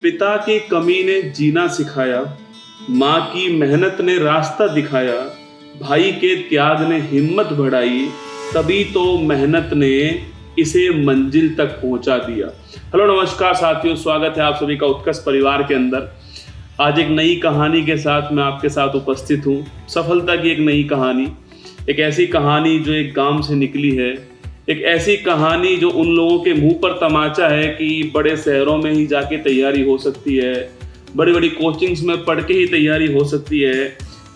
पिता की कमी ने जीना सिखाया, माँ की मेहनत ने रास्ता दिखाया, भाई के त्याग ने हिम्मत बढ़ाई, तभी तो मेहनत ने इसे मंजिल तक पहुंचा दिया। हेलो नमस्कार साथियों, स्वागत है आप सभी का उत्कर्ष परिवार के अंदर। आज एक नई कहानी के साथ मैं आपके साथ उपस्थित हूँ। सफलता की एक नई कहानी, एक ऐसी कहानी जो एक गांव से निकली है, एक ऐसी कहानी जो उन लोगों के मुंह पर तमाचा है कि बड़े शहरों में ही जाके तैयारी हो सकती है, बड़ी बड़ी कोचिंग्स में पढ़ के ही तैयारी हो सकती है।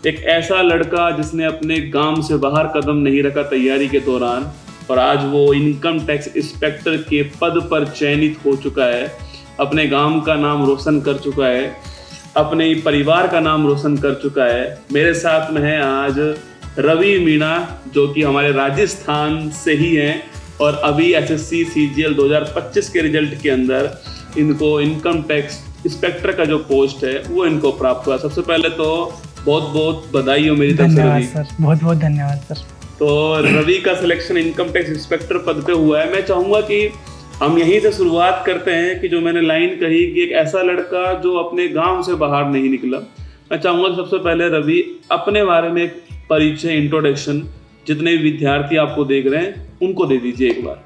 एक ऐसा लड़का जिसने अपने गांव से बाहर कदम नहीं रखा तैयारी के दौरान, और आज वो इनकम टैक्स इंस्पेक्टर के पद पर चयनित हो चुका है, अपने गांव का नाम रोशन कर चुका है, अपने परिवार का नाम रोशन कर चुका है। मेरे साथ में है आज रवि मीणा, जो कि हमारे राजस्थान से ही हैं और अभी एसएससी सीजीएल 2025 के रिजल्ट के अंदर इनको इनकम टैक्स इंस्पेक्टर का जो पोस्ट है वो इनको प्राप्त हुआ। सबसे पहले तो बहुत बहुत बधाई हो मेरी तरफ से रवि। सर, बहुत बहुत धन्यवाद सर। तो रवि का सिलेक्शन इनकम टैक्स इंस्पेक्टर पद पे हुआ है। मैं चाहूँगा कि हम यहीं से शुरुआत करते हैं कि जो मैंने लाइन कही कि एक ऐसा लड़का जो अपने गांव से बाहर नहीं निकला। मैं चाहूँगा कि सबसे पहले रवि अपने बारे में एक परिचय, इंट्रोडक्शन जितने भी विद्यार्थी आपको देख रहे हैं उनको दे दीजिए एक बार।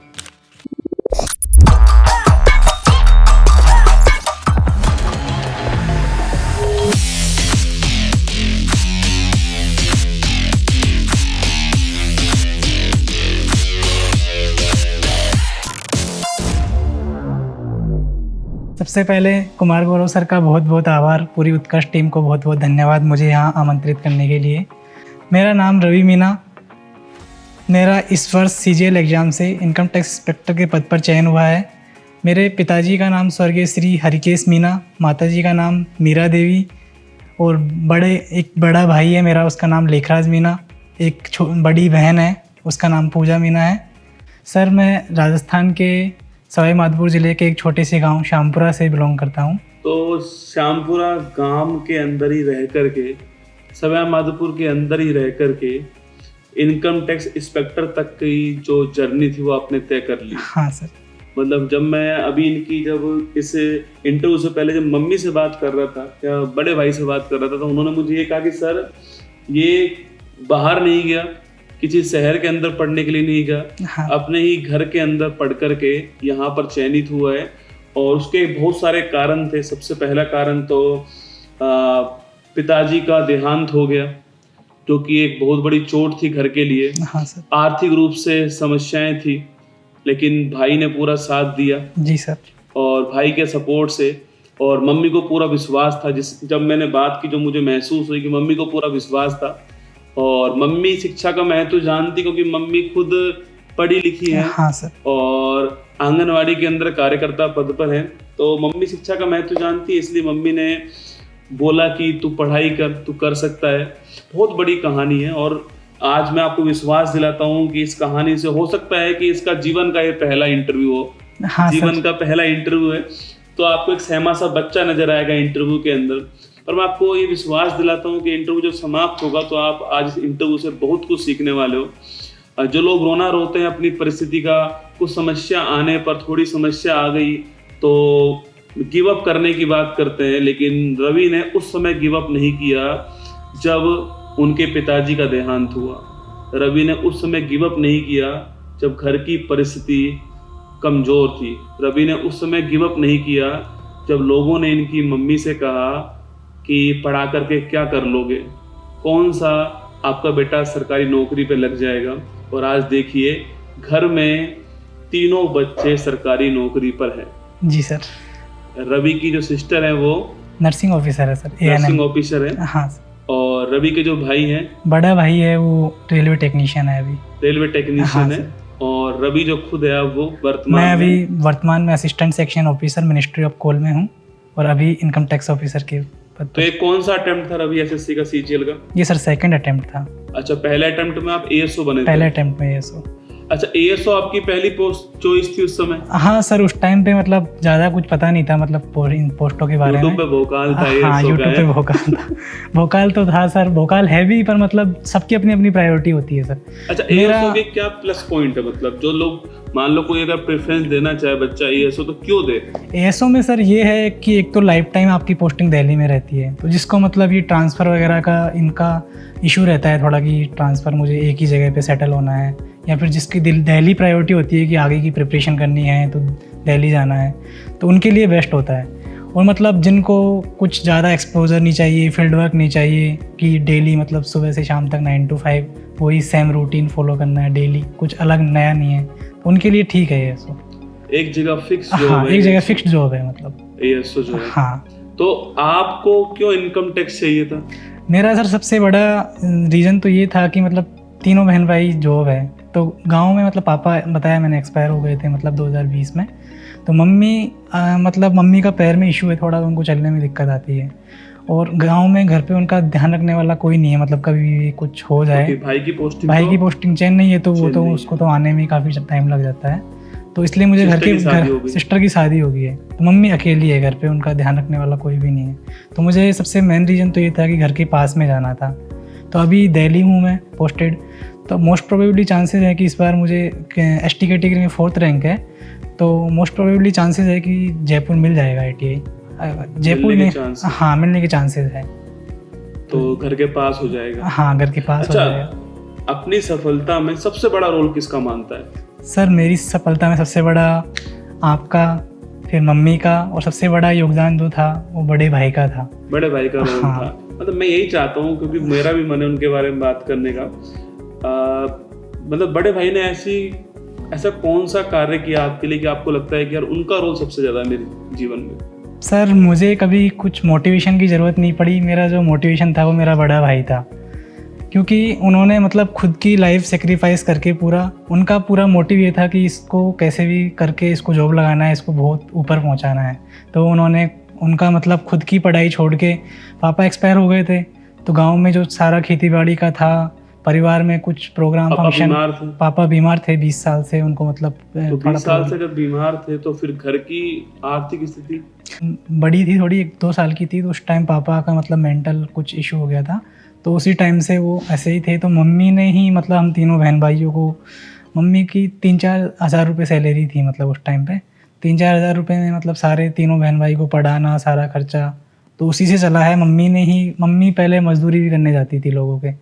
सबसे पहले कुमार गौरव सर का बहुत बहुत आभार, पूरी उत्कर्ष टीम को बहुत बहुत धन्यवाद मुझे यहाँ आमंत्रित करने के लिए। मेरा नाम रवि मीणा, मेरा इस वर्ष सीजीएल एग्ज़ाम से इनकम टैक्स इंस्पेक्टर के पद पर चयन हुआ है। मेरे पिताजी का नाम स्वर्गीय श्री हरिकेश मीणा, माताजी का नाम मीरा देवी, और एक बड़ा भाई है मेरा, उसका नाम लेखराज मीणा। एक बड़ी बहन है, उसका नाम पूजा मीणा है। सर, मैं राजस्थान के सवाई माधोपुर ज़िले के एक छोटे से गांव श्यामपुरा से बिलोंग करता हूं। तो श्यामपुरा गांव के अंदर ही रह करके, सवाई माधोपुर के अंदर ही रह करके इनकम टैक्स इंस्पेक्टर तक की जो जर्नी थी वो आपने तय कर ली। हाँ सर। मतलब जब मैं अभी इनकी जब इस इंटरव्यू से पहले जब मम्मी से बात कर रहा था या बड़े भाई से बात कर रहा था, तो उन्होंने मुझे ये कहा कि सर ये बाहर नहीं गया, किसी शहर के अंदर पढ़ने के लिए नहीं गया। हाँ। अपने ही घर के अंदर पढ़ करके यहाँ पर चयनित हुआ है, और उसके बहुत सारे कारण थे। सबसे पहला कारण तो पिताजी का देहांत हो गया, जो कि एक बहुत बड़ी चोट थी घर के लिए। हाँ सर। आर्थिक रूप से समस्याएं थी, लेकिन भाई ने पूरा साथ दिया। जी सर। और भाई के सपोर्ट से, और मम्मी को पूरा विश्वास था। जब मैंने बात की, जो मुझे महसूस हुई कि मम्मी को पूरा विश्वास था, और मम्मी शिक्षा का महत्व जानती, क्योंकि मम्मी खुद पढ़ी लिखी है। हाँ सर। और आंगनवाड़ी के अंदर कार्यकर्ता पद पर है, तो मम्मी शिक्षा का महत्व जानती है, इसलिए मम्मी ने बोला कि तू पढ़ाई कर, तू कर सकता है। बहुत बड़ी कहानी है, और आज मैं आपको विश्वास दिलाता हूँ कि इस कहानी से हो सकता है कि इसका जीवन का ये पहला इंटरव्यू हो। हाँ, जीवन का पहला इंटरव्यू है, तो आपको एक सहमा सा बच्चा नजर आएगा इंटरव्यू के अंदर। और मैं आपको ये विश्वास दिलाता हूँ कि इंटरव्यू जब समाप्त होगा तो आप आज इस इंटरव्यू से बहुत कुछ सीखने वाले हो। जो लोग रोना रोते हैं अपनी परिस्थिति का, कुछ समस्या आने पर, थोड़ी समस्या आ गई तो गिव अप करने की बात करते हैं, लेकिन रवि ने उस समय गिव अप नहीं किया जब उनके पिताजी का देहांत हुआ। रवि ने उस समय गिव अप नहीं किया जब घर की परिस्थिति कमज़ोर थी। रवि ने उस समय गिव अप नहीं किया जब लोगों ने इनकी मम्मी से कहा कि पढ़ा करके क्या कर लोगे, कौन सा आपका बेटा सरकारी नौकरी पे लग जाएगा। और आज देखिए घर में तीनों बच्चे सरकारी नौकरी पर हैं। जी सर। रवि की जो सिस्टर है वो नर्सिंग ऑफिसर है सर, नर्सिंग ऑफिसर है। हाँ सर। और रवि के जो भाई हैं, बड़ा भाई है वो रेलवे टेक्नीशियन है, अभी रेलवे टेक्नीशियन है। और रवि जो खुद है वो वर्तमान में assistant section officer ministry of coal में हूँ, और अभी इनकम टैक्स ऑफिसर के पद। तो ये कौन सा अटेम्प्ट था रवि एसएससी का सीजीएल का? ये सर सेकंड अटेम्प्ट था। अच्छा, पहले अटेम्प्ट में आप एएसओ बने थे? पहले अटेम्प्ट में एएसओ। अच्छा, एएसओ आपकी पहली पोस्ट चॉइस थी उस समय? हाँ सर, उस टाइम पे मतलब ज़्यादा कुछ पता नहीं था मतलब इन पोस्टों के बारे में। यूट्यूब पे भोकाल था हाँ, एएसओ यूट्यूब पे भोकाल था। भोकाल तो था सर, भोकाल है भी, पर मतलब सबकी अपनी अपनी प्रायोरिटी होती है सर। अच्छा, एएसओ के क्या प्लस पॉइंट है? मतलब जो लोग, मान लो कोई अगर प्रेफरेंस देना चाहे बच्चा एएसओ, तो क्यों दे? एएसओ में सर ये है कि एक तो लाइफ टाइम आपकी पोस्टिंग दिल्ली में रहती है, तो जिसको मतलब ये ट्रांसफ़र वगैरह का इनका इशू रहता है थोड़ा कि ट्रांसफ़र मुझे एक ही जगह पे सेटल होना है, या फिर जिसकी दिल्ली प्रायोरिटी होती है कि आगे की प्रिपरेशन करनी है तो दिल्ली जाना है, तो उनके लिए बेस्ट होता है। और मतलब जिनको कुछ ज़्यादा एक्सपोजर नहीं चाहिए, फील्ड वर्क नहीं चाहिए कि डेली मतलब सुबह से शाम तक 9 to 5 वही सेम रूटीन फॉलो करना है डेली, कुछ अलग नया नहीं है, तो उनके लिए ठीक है एएसओ। एक जगह फिक्स जॉब हाँ, है, एक जगह फिक्स्ड जॉब है मतलब एएसओ जो है। हाँ। तो आपको क्यों इनकम टैक्स चाहिए था? मेरा सर सबसे बड़ा रीज़न तो ये था कि मतलब तीनों बहन भाई जॉब है, तो गांव में मतलब पापा बताया मैंने एक्सपायर हो गए थे मतलब 2020 में, तो मम्मी मतलब मम्मी का पैर में इशू है थोड़ा, उनको चलने में दिक्कत आती है, और गांव में घर पे उनका ध्यान रखने वाला कोई नहीं है, मतलब कभी भी कुछ हो जाए। क्योंकि भाई की पोस्टिंग चेन्नई है, तो वो तो उसको तो आने में काफ़ी टाइम लग जाता है, तो इसलिए मुझे सिस्टर की शादी हो गई है, तो मम्मी अकेली है घर पे, उनका ध्यान रखने वाला कोई भी नहीं है, तो मुझे सबसे मेन रीज़न तो ये था कि घर के पास में जाना था। तो अभी दिल्ली हूँ मैं पोस्टेड, तो मोस्ट प्रोबेबली चांसेस है कि इस बार मुझे एसटी कैटेगरी में 4th रैंक है, तो मोस्ट प्रोबेबली चांसेस है कि जयपुर मिल जाएगा ITI जयपुर में। हाँ, मिलने के चांसेस है, तो घर के पास हो जाएगा। हाँ, घर के पास हो जाएगा। अपनी सफलता में सबसे बड़ा रोल किसका मानता है? सर मेरी सफलता में सबसे बड़ा आपका, फिर मम्मी का, और सबसे बड़ा योगदान जो था वो बड़े भाई का था। बड़े भाई का रोल था, मतलब मैं यही चाहता हूँ, क्योंकि मेरा भी मन है उनके बारे में बात करने का। मतलब बड़े भाई ने ऐसा कौन सा कार्य किया आपके लिए कि आपको लगता है कि यार उनका रोल सबसे ज़्यादा है मेरे जीवन में? सर मुझे कभी कुछ मोटिवेशन की ज़रूरत नहीं पड़ी, मेरा जो मोटिवेशन था वो मेरा बड़ा भाई था, क्योंकि उन्होंने मतलब खुद की लाइफ सेक्रीफाइस करके उनका पूरा मोटिव ये था कि इसको कैसे भी करके इसको जॉब लगाना है, इसको बहुत ऊपर पहुंचाना है। तो उनका मतलब खुद की पढ़ाई छोड़ के, पापा एक्सपायर हो गए थे, तो गांव में जो सारा खेती बाड़ी का था, परिवार में कुछ प्रोग्राम फंक्शन, पापा बीमार थे 20 साल से, उनको मतलब तो 20 साल से जब बीमार थे तो फिर घर की आर्थिक स्थिति बड़ी थी थोड़ी, 1-2 साल की थी, तो उस टाइम पापा का मतलब मेंटल कुछ इशू हो गया था, तो उसी टाइम से वो ऐसे ही थे। तो मम्मी ने ही मतलब हम तीनों बहन भाइयों को, मम्मी की 3-4 हज़ार रुपये सैलरी थी मतलब उस टाइम पे, 3-4 हज़ार रुपये में मतलब सारे तीनों बहन भाई को पढ़ाना, सारा खर्चा तो उसी से चला है। मम्मी पहले मजदूरी भी करने जाती थी लोगों के,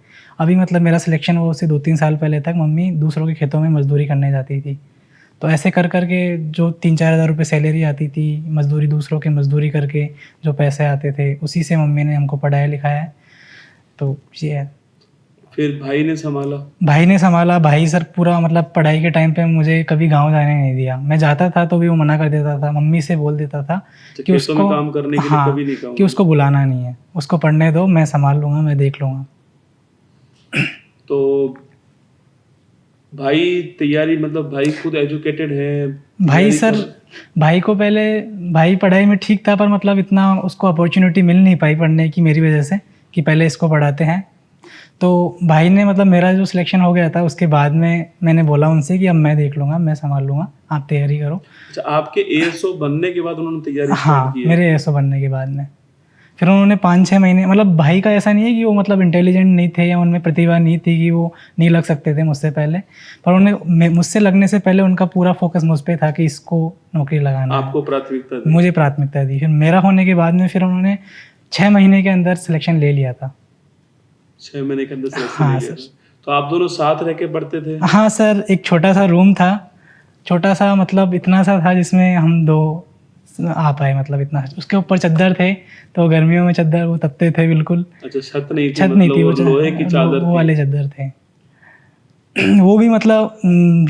अभी मतलब मेरा सिलेक्शन हुआ उससे 2-3 साल पहले तक मम्मी दूसरों के खेतों में मजदूरी करने जाती थी। तो ऐसे कर के जो 3-4 हज़ार रुपये सैलरी आती थी, मजदूरी दूसरों की मजदूरी करके जो पैसे आते थे, उसी से मम्मी ने हमको पढ़ाया लिखाया है। तो ये है। फिर भाई ने संभाला। भाई सर पूरा मतलब पढ़ाई के टाइम पे मुझे कभी गांव जाने नहीं दिया, मैं जाता था तो भी वो मना कर देता था, मम्मी से बोल देता था कि उसको काम करने के लिए कभी नहीं कहूँगा, कि उसको बुलाना नहीं है, उसको पढ़ने दो, मैं संभाल लूँगा, मैं देख लूँगा। तो भाई तैयारी, मतलब भाई खुद एजुकेटेड है? भाई पढ़ाई में ठीक था, पर मतलब इतना उसको अपॉर्चुनिटी मिल नहीं पाई पढ़ने की मेरी वजह से, कि पहले इसको पढ़ाते हैं। तो भाई ने मतलब मेरा जो सिलेक्शन हो गया था उसके बाद में मैंने बोला उनसे कि अब मैं देख लूँगा, मैं संभाल लूँगा, आप तैयारी करो। अच्छा, आपके एएसओ बनने के बाद उन्होंने तैयारी स्टार्ट की? हाँ, मेरे एएसओ बनने के बाद में फिर उन्होंने 5-6 महीने, मतलब भाई का ऐसा नहीं है कि वो मतलब इंटेलिजेंट नहीं थे या उनमें प्रतिभा नहीं थी कि वो नहीं लग सकते थे मुझसे पहले, पर उन्हें मुझसे लगने से पहले उनका पूरा फोकस मुझ पर था कि इसको नौकरी लगाना। आपको प्राथमिकता दी? मुझे प्राथमिकता दी। फिर मेरा होने के बाद में फिर उन्होंने 6 महीने के अंदर सिलेक्शन ले लिया था। 6 महीने के अंदर सिलेक्शन? हाँ सर। तो आप दोनों साथ रह के पढ़ते थे? हाँ सर, एक छोटा सा रूम था, छोटा सा मतलब इतना सा था जिसमें हम 2 आ पाए, मतलब इतना। उसके ऊपर चद्दर थे, तो गर्मियों में चद्दर वो तपते थे बिल्कुल। अच्छा, छत नहीं थी, वो लोहे की चादर, वो वाले चद्दर थे। वो भी मतलब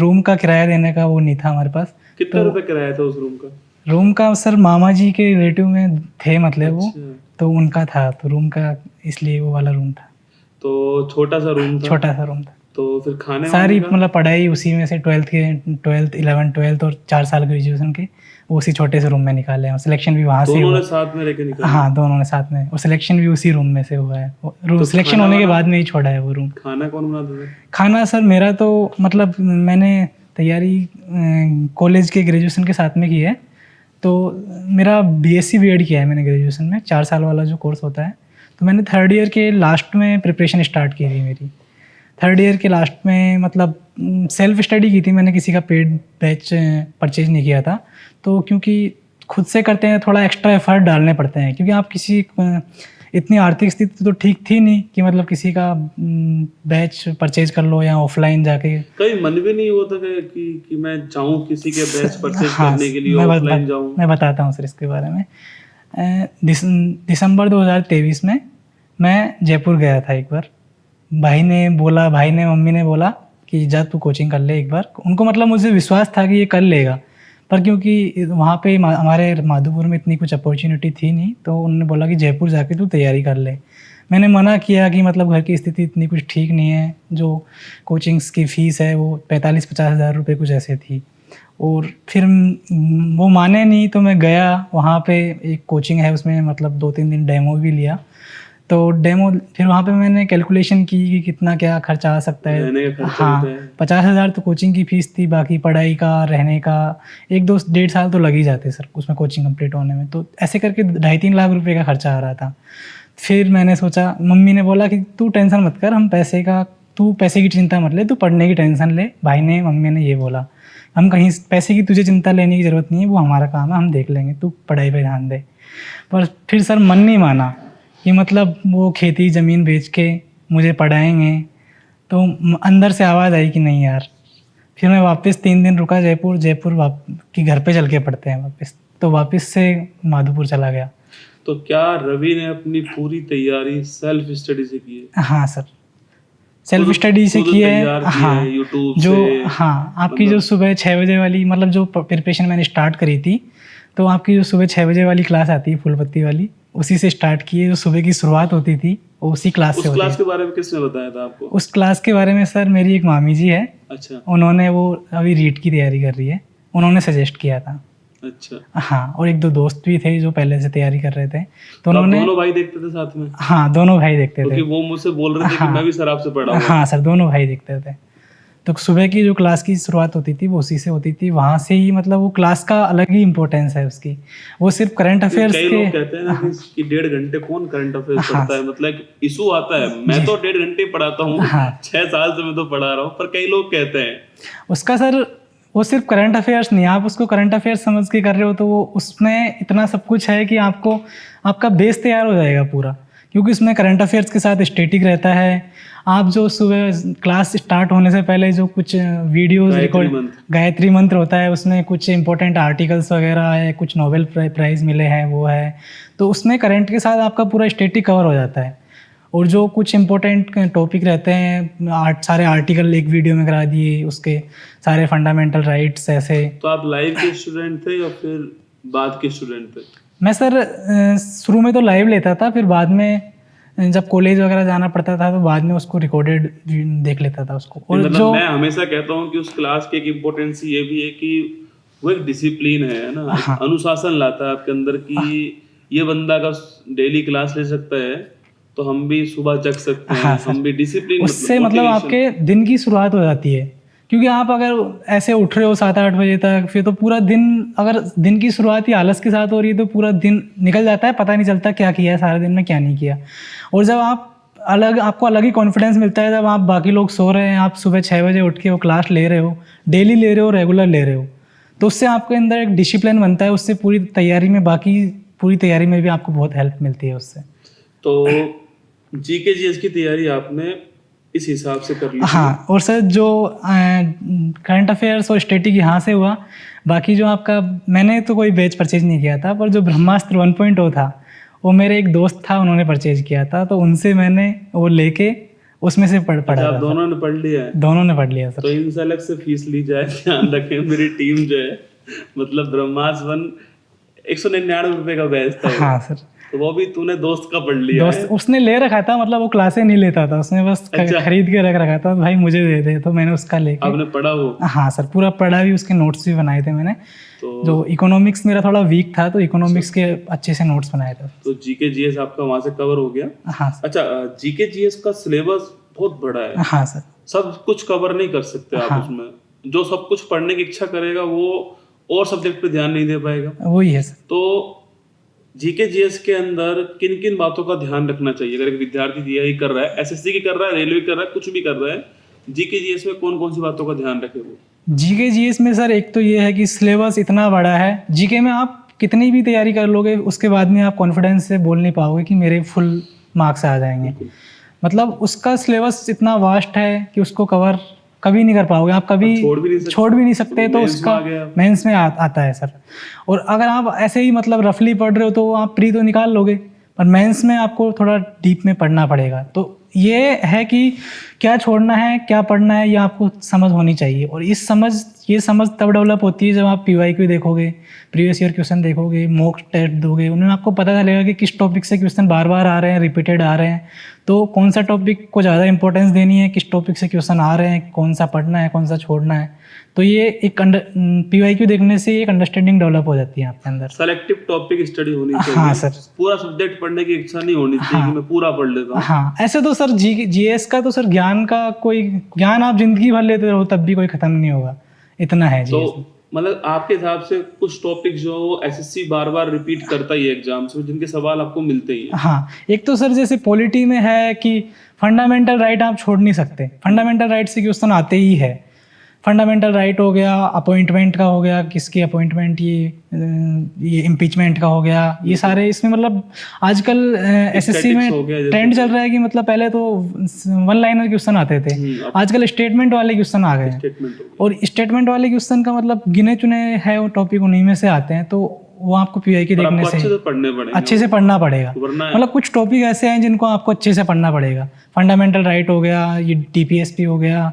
रूम का किराया देने का वो नहीं था हमारे पास। कितना रुपए किराया था उस रूम का? रूम का सर मामा जी के रिलेटिव में थे मतलब वो, तो उनका था, तो रूम का इसलिए वो वाला रूम था। तो छोटा सा रूम था। तो फिर खाने सारी मतलब पढ़ाई उसी में से 12th, 11th, 12th और 4 साल ग्रेजुएशन के उसी छोटे से रूम में निकाले हैं। सिलेक्शन भी वहाँ से दोनों हुआ। ने साथ में रह के निकाला? हाँ, दोनों ने साथ में, और सिलेक्शन भी उसी रूम में से हुआ है। तो सिलेक्शन होने के बाद में ही छोड़ा है वो रूम। खाना कौन बनाता था? खाना सर मेरा तो मतलब मैंने तैयारी कॉलेज के ग्रेजुएशन के साथ में की है, तो मेरा बीएससी बीएड किया है मैंने ग्रेजुएशन में, 4 साल वाला जो कोर्स होता है। तो मैंने 3rd ईयर के लास्ट में प्रिपरेशन स्टार्ट की थी मेरी। 3rd ईयर के लास्ट में मतलब सेल्फ स्टडी की थी मैंने, किसी का पेड बैच परचेज नहीं किया था। तो क्योंकि खुद से करते हैं थोड़ा एक्स्ट्रा एफर्ट डालने पड़ते हैं, क्योंकि आप किसी इतनी आर्थिक स्थिति तो ठीक थी नहीं कि मतलब किसी का बैच परचेज कर लो या ऑफलाइन जाके। कहीं मन भी नहीं होता कि मैं चाहूँ किसी के बैच परचेज हाँ, करने के लिए ऑफलाइन जाऊँ? मैं बताता हूँ सर इसके बारे में। दिसंबर 2023 में मैं जयपुर गया था एक बार। भाई ने मम्मी ने बोला कि जा तू कोचिंग कर ले एक बार। उनको मतलब मुझे विश्वास था कि ये कर लेगा, पर क्योंकि वहाँ पे हमारे माधोपुर में इतनी कुछ अपॉर्चुनिटी थी नहीं, तो उन्होंने बोला कि जयपुर जाके तू तैयारी कर ले। मैंने मना किया कि मतलब घर की स्थिति इतनी कुछ ठीक नहीं है, जो कोचिंग्स की फ़ीस है वो 45-50 हज़ार रुपये कुछ ऐसे थी। और फिर वो माने नहीं, तो मैं गया वहाँ पे। एक कोचिंग है उसमें मतलब 2-3 दिन डेमो भी लिया। तो डेमो फिर वहाँ पे मैंने कैलकुलेशन की कि कितना क्या खर्चा आ सकता है। रहने का खर्चा हाँ, 50 हज़ार तो कोचिंग की फ़ीस थी, बाकी पढ़ाई का, रहने का 1-2-1.5 साल तो लग ही जाते सर उसमें कोचिंग कंप्लीट होने में। तो ऐसे करके 2.5-3 लाख रुपए का खर्चा आ रहा था। फिर मैंने सोचा, मम्मी ने बोला कि तू टेंशन मत कर, तू पैसे की चिंता मत ले, तू पढ़ने की टेंशन ले। भाई ने मम्मी ने ये बोला, हम कहीं पैसे की तुझे चिंता लेने की ज़रूरत नहीं है, वो हमारा काम है, हम देख लेंगे, तू पढ़ाई पे ध्यान दे। पर फिर सर मन नहीं माना कि मतलब वो खेती ज़मीन बेच के मुझे पढ़ाएंगे। तो अंदर से आवाज़ आई कि नहीं यार। फिर मैं वापस 3 दिन रुका जयपुर कि घर पे चल के पढ़ते हैं वापस। तो वापस से माधोपुर चला गया। तो क्या रवि ने अपनी पूरी तैयारी सेल्फ स्टडी से की है? हाँ सर, सेल्फ स्टडी से की है। हाँ, यूट्यूब जो से? हाँ, आपकी जो सुबह 6 बजे वाली मतलब जो प्रिपरेशन मैंने स्टार्ट करी थी, तो आपकी जो सुबह 6 बजे वाली क्लास आती है फूल पत्ती वाली, उसी से स्टार्ट की है। जो सुबह की शुरुआत होती थी वो उसी क्लास से होती है। उस क्लास के बारे में किसने बताया था आपको? उस क्लास के बारे में सर मेरी एक मामी जी है। अच्छा। उन्होंने, वो अभी रीट की तैयारी कर रही है, उन्होंने सजेस्ट किया था। अच्छा। हाँ, और 1-2 दोस्त भी थे जो पहले से तैयारी कर रहे थे, तो उन्होंने। दोनों भाई देखते थे साथ में? हाँ, दोनों भाई देखते थे, क्योंकि वो मुझसे बोल रहे थे कि मैं भी सर आपसे पढ़ा हूँ। हाँ सर, दोनों भाई देखते थे। तो सुबह की जो क्लास की शुरुआत होती थी वो उसी से होती थी। वहाँ से ही मतलब वो क्लास का अलग ही इम्पोर्टेंस है उसकी। वो सिर्फ करंट अफेयर्स कई लोग कहते हैं ना कि 1.5 घंटे कौन करंट अफेयर्स पढ़ता है, मतलब इशू आता है। मैं तो 1.5 घंटे पढ़ाता हूँ, 6 साल से मैं तो पढ़ा रहा हूँ, पर कई लोग कहते हैं उसका सर वो सिर्फ करंट अफेयर्स नहीं, आप उसको करंट अफेयर्स समझ के कर रहे हो तो वो उसमें इतना सब कुछ है कि आपका बेस तैयार हो जाएगा पूरा। क्योंकि उसमें करंट अफेयर्स के साथ स्टैटिक रहता है। आप जो सुबह क्लास स्टार्ट होने से पहले जो कुछ वीडियोस रिकॉर्ड, गायत्री मंत्र होता है, उसमें कुछ इंपॉर्टेंट आर्टिकल्स वगैरह है, कुछ नोबेल प्राइज़ मिले हैं वो है, तो उसमें करंट के साथ आपका पूरा स्टैटिक कवर हो जाता है। और जो कुछ इंपॉर्टेंट टॉपिक रहते हैं, सारे आर्टिकल एक वीडियो में करा दिए, उसके सारे फंडामेंटल राइट्स ऐसे। तो आप लाइव के स्टूडेंट थे या फिर बाद के स्टूडेंट थे? मैं सर शुरू में तो लाइव लेता था, फिर बाद में जब कॉलेज वगैरह जाना पड़ता था तो बाद में उसको रिकॉर्डेड देख लेता था उसको। और मतलब जो मैं हमेशा कहता हूँ कि उस क्लास की एक इम्पोर्टेंस ये भी है कि वो एक डिसिप्लिन है ना। हाँ। अनुशासन लाता है आपके अंदर कि ये बंदा अगर डेली क्लास ले सकता है तो हम भी सुबह जग सकते हैं। हाँ, हम भी डिसिप्लिन, उससे मतलब आपके दिन की शुरुआत हो जाती है। क्योंकि आप अगर ऐसे उठ रहे हो 7-8 बजे तक, फिर तो पूरा दिन, अगर दिन की शुरुआत ही आलस के साथ हो रही है तो पूरा दिन निकल जाता है, पता नहीं चलता क्या किया है सारे दिन में, क्या नहीं किया। और जब आपको अलग ही कॉन्फिडेंस मिलता है जब आप बाकी लोग सो रहे हैं, आप सुबह 6 बजे उठ के वो क्लास ले रहे हो, डेली ले रहे हो, रेगुलर ले रहे हो, तो उससे आपके अंदर एक डिसिप्लिन बनता है। उससे पूरी तैयारी में भी आपको बहुत हेल्प मिलती है उससे। तो जीके जीएस की तैयारी आपने इस हिसाब से कर ली? हाँ, और सर जो करंट अफेयर्स और स्टैटिक यहाँ से हुआ। बाकी जो आपका, मैंने तो कोई बैच परचेज नहीं किया था, पर जो ब्रह्मास्त्र 1.0 था वो मेरे एक दोस्त था, उन्होंने परचेज किया था, तो उनसे मैंने वो लेके उसमें से पढ़ा था। दोनों ने पढ़ लिया है? दोनों ने पढ़ लिया सर। तो इनसे अलग से फीस ली जाए, ध्यान रखें। मेरी टीम जो है मतलब ब्रह्मास्त्र 1 199 का बैच था वो। हाँ सर। तो वो भी तूने दोस्त का पढ़ लिया दोस्त है? उसने ले रखा था, मतलब वो क्लासे नहीं लेता था, उसने बस अच्छा। खरीद के रख रखा था, भाई मुझे दे दे, तो मैंने उसका लेके। आपने पढ़ा वो? हाँ सर, पूरा पढ़ा भी, उसके नोट्स भी बनाए थे मैंने। तो जो इकोनॉमिक्स मेरा थोड़ा वीक था, तो इकोनॉमिक्स के अच्छे से नोट्स बनाए थे। तो जीके जीएस आपका वहां से कवर हो गया? हाँ सर। अच्छा, जीके जीएस का सिलेबस बहुत बड़ा है, हाँ सर। सब कुछ कवर नहीं कर सकते आप हाँ। उसमें। जो सब कुछ पढ़ने की इच्छा करेगा वो और सब्जेक्ट पे ध्यान नहीं दे पाएगा। वही है सर। तो जीके जीएस के अंदर किन किन बातों का ध्यान रखना चाहिए अगर एक विद्यार्थी तैयारी कर रहा है, एसएससी की कर रहा है, रेलवे कर रहा है, कुछ भी कर रहा है, जीके जीएस में कौन कौन सी बातों का ध्यान रखे वो? जीके जीएस में सर एक तो ये है कि सिलेबस इतना बड़ा है, जीके में आप कितनी भी तैयारी कर लोगे उसके बाद में आप कॉन्फिडेंस से बोल नहीं पाओगे कि मेरे फुल मार्क्स आ जाएंगे। मतलब उसका सिलेबस इतना वास्ट है कि उसको कवर कभी नहीं कर पाओगे आप, कभी छोड़ भी नहीं सकते। तो उसका मेंस में आता है सर। और अगर आप ऐसे ही मतलब रफली पढ़ रहे हो तो आप प्री तो निकाल लोगे, पर मेंस में आपको थोड़ा डीप में पढ़ना पड़ेगा। तो ये है कि क्या छोड़ना है क्या पढ़ना है, ये आपको समझ होनी चाहिए। और ये समझ तब डेवलप होती है जब आप PYQ देखोगे, प्रीवियस ईयर क्वेश्चन देखोगे, मॉक टेस्ट दोगे, उनमें आपको पता चलेगा कि किस टॉपिक से क्वेश्चन बार बार आ रहे हैं, रिपीटेड आ रहे हैं, तो कौन सा टॉपिक को ज़्यादा इंपॉर्टेंस देनी है, किस टॉपिक से क्वेश्चन आ रहे हैं, कौन सा पढ़ना है, कौन सा छोड़ना है। तो ये एक PYQ देखने से एक अंडरस्टैंडिंग डेवलप हो जाती है आपके अंदर। सेलेक्टिव टॉपिक स्टडी होनी चाहिए। हाँ सर। पूरा सब्जेक्ट पढ़ने की इच्छा नहीं होनी चाहिए कि मैं पूरा पढ़ लेता हूँ। हाँ, ऐसे तो सर जीएस का तो सर ज्ञान का कोई ज्ञान आप जिंदगी भर लेते रहो तब भी कोई खत्म नहीं होगा, इतना है जीएस। तो मतलब आपके हिसाब से कुछ टॉपिक जो एसएससी बार बार रिपीट करता ही है एग्जाम से, जिनके सवाल आपको मिलते ही हैं। हाँ, एक तो सर जैसे पॉलिटी में है कि फंडामेंटल राइट आप छोड़ नहीं सकते, फंडामेंटल राइट से क्वेश्चन आते ही है। फंडामेंटल राइट हो गया, अपॉइंटमेंट का हो गया, किसकी अपॉइंटमेंट, ये इम्पीचमेंट का हो गया, ये सारे इसमें मतलब आजकल एसएससी में ट्रेंड चल रहा है कि मतलब पहले तो 1 लाइनर क्वेश्चन आते थे, आजकल स्टेटमेंट वाले क्वेश्चन आ गए हैं। और स्टेटमेंट वाले क्वेश्चन का मतलब गिने चुने है वो टॉपिक, उन्हीं में से आते हैं, तो वो आपको PYQ देखने से अच्छे से पढ़ना पड़ेगा। मतलब कुछ टॉपिक ऐसे हैं जिनको आपको अच्छे से पढ़ना पड़ेगा। फंडामेंटल राइट हो गया, ये DPSP हो गया,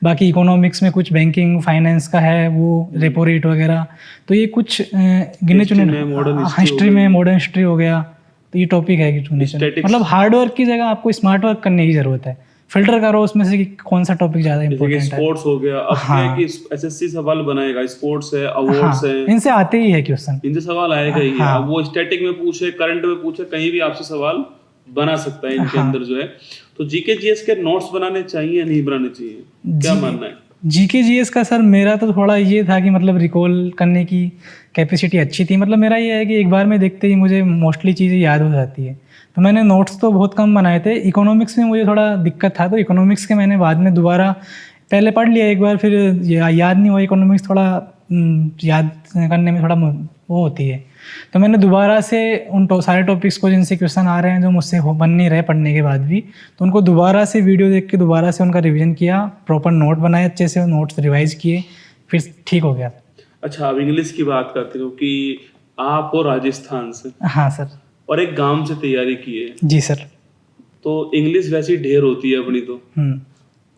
बाकी इकोनॉमिक्स में कुछ बैंकिंग फाइनेंस का है, वो रेपो रेट वगैरह, तो ये कुछ गिने चुने। हिस्ट्री में मॉडर्न हिस्ट्री हो गया, तो ये टॉपिक है कि मतलब हार्ड वर्क की जगह आपको स्मार्ट वर्क करने की जरूरत है। फिल्टर करो उसमें से कि कौन सा टॉपिक ज्यादा इंपॉर्टेंट है। स्पोर्ट्स हो गया, अब क्या है कि एसएससी सवाल बनाएगा, स्पोर्ट्स है, अवार्ड्स है, इनसे आते ही है क्वेश्चन, इनसे सवाल आएगा ही है। अब वो स्टैटिक में पूछे, करंट में पूछे, कहीं भी आपसे सवाल बना सकता है इनके अंदर जो है। तो जीके जीएस के नोट्स बनाने चाहिए या नहीं बनाने चाहिए, क्या मानना है? जीके जीएस का सर मेरा तो थोड़ा ये था कि मतलब रिकॉल करने की कैपेसिटी अच्छी थी। मतलब मेरा ये है कि एक बार में देखते ही मुझे मोस्टली चीज़ें याद हो जाती है, तो मैंने नोट्स तो बहुत कम बनाए थे। इकोनॉमिक्स में मुझे थोड़ा दिक्कत था, तो इकोनॉमिक्स के मैंने बाद में दोबारा पहले पढ़ लिया एक बार, फिर याद नहीं हुआ। इकोनॉमिक्स थोड़ा याद करने में थोड़ा वो होती है, तो मैंने दोबारा से उन सारे टॉपिक्स को जिनसे क्वेश्चन आ रहे हैं जो मुझसे बन नहीं रहे पढ़ने के बाद भी, तो उनको दोबारा से वीडियो देख के दोबारा से उनका रिवीजन किया, प्रॉपर नोट बनाए, अच्छे से नोट्स रिवाइज किए, फिर ठीक हो गया। अच्छा, अब इंग्लिश की बात करते हो कि आप हो राजस्थान से। हाँ सर। और एक गांव से तैयारी की है। जी सर। तो इंग्लिश वैसी ढेर होती है अपनी तो,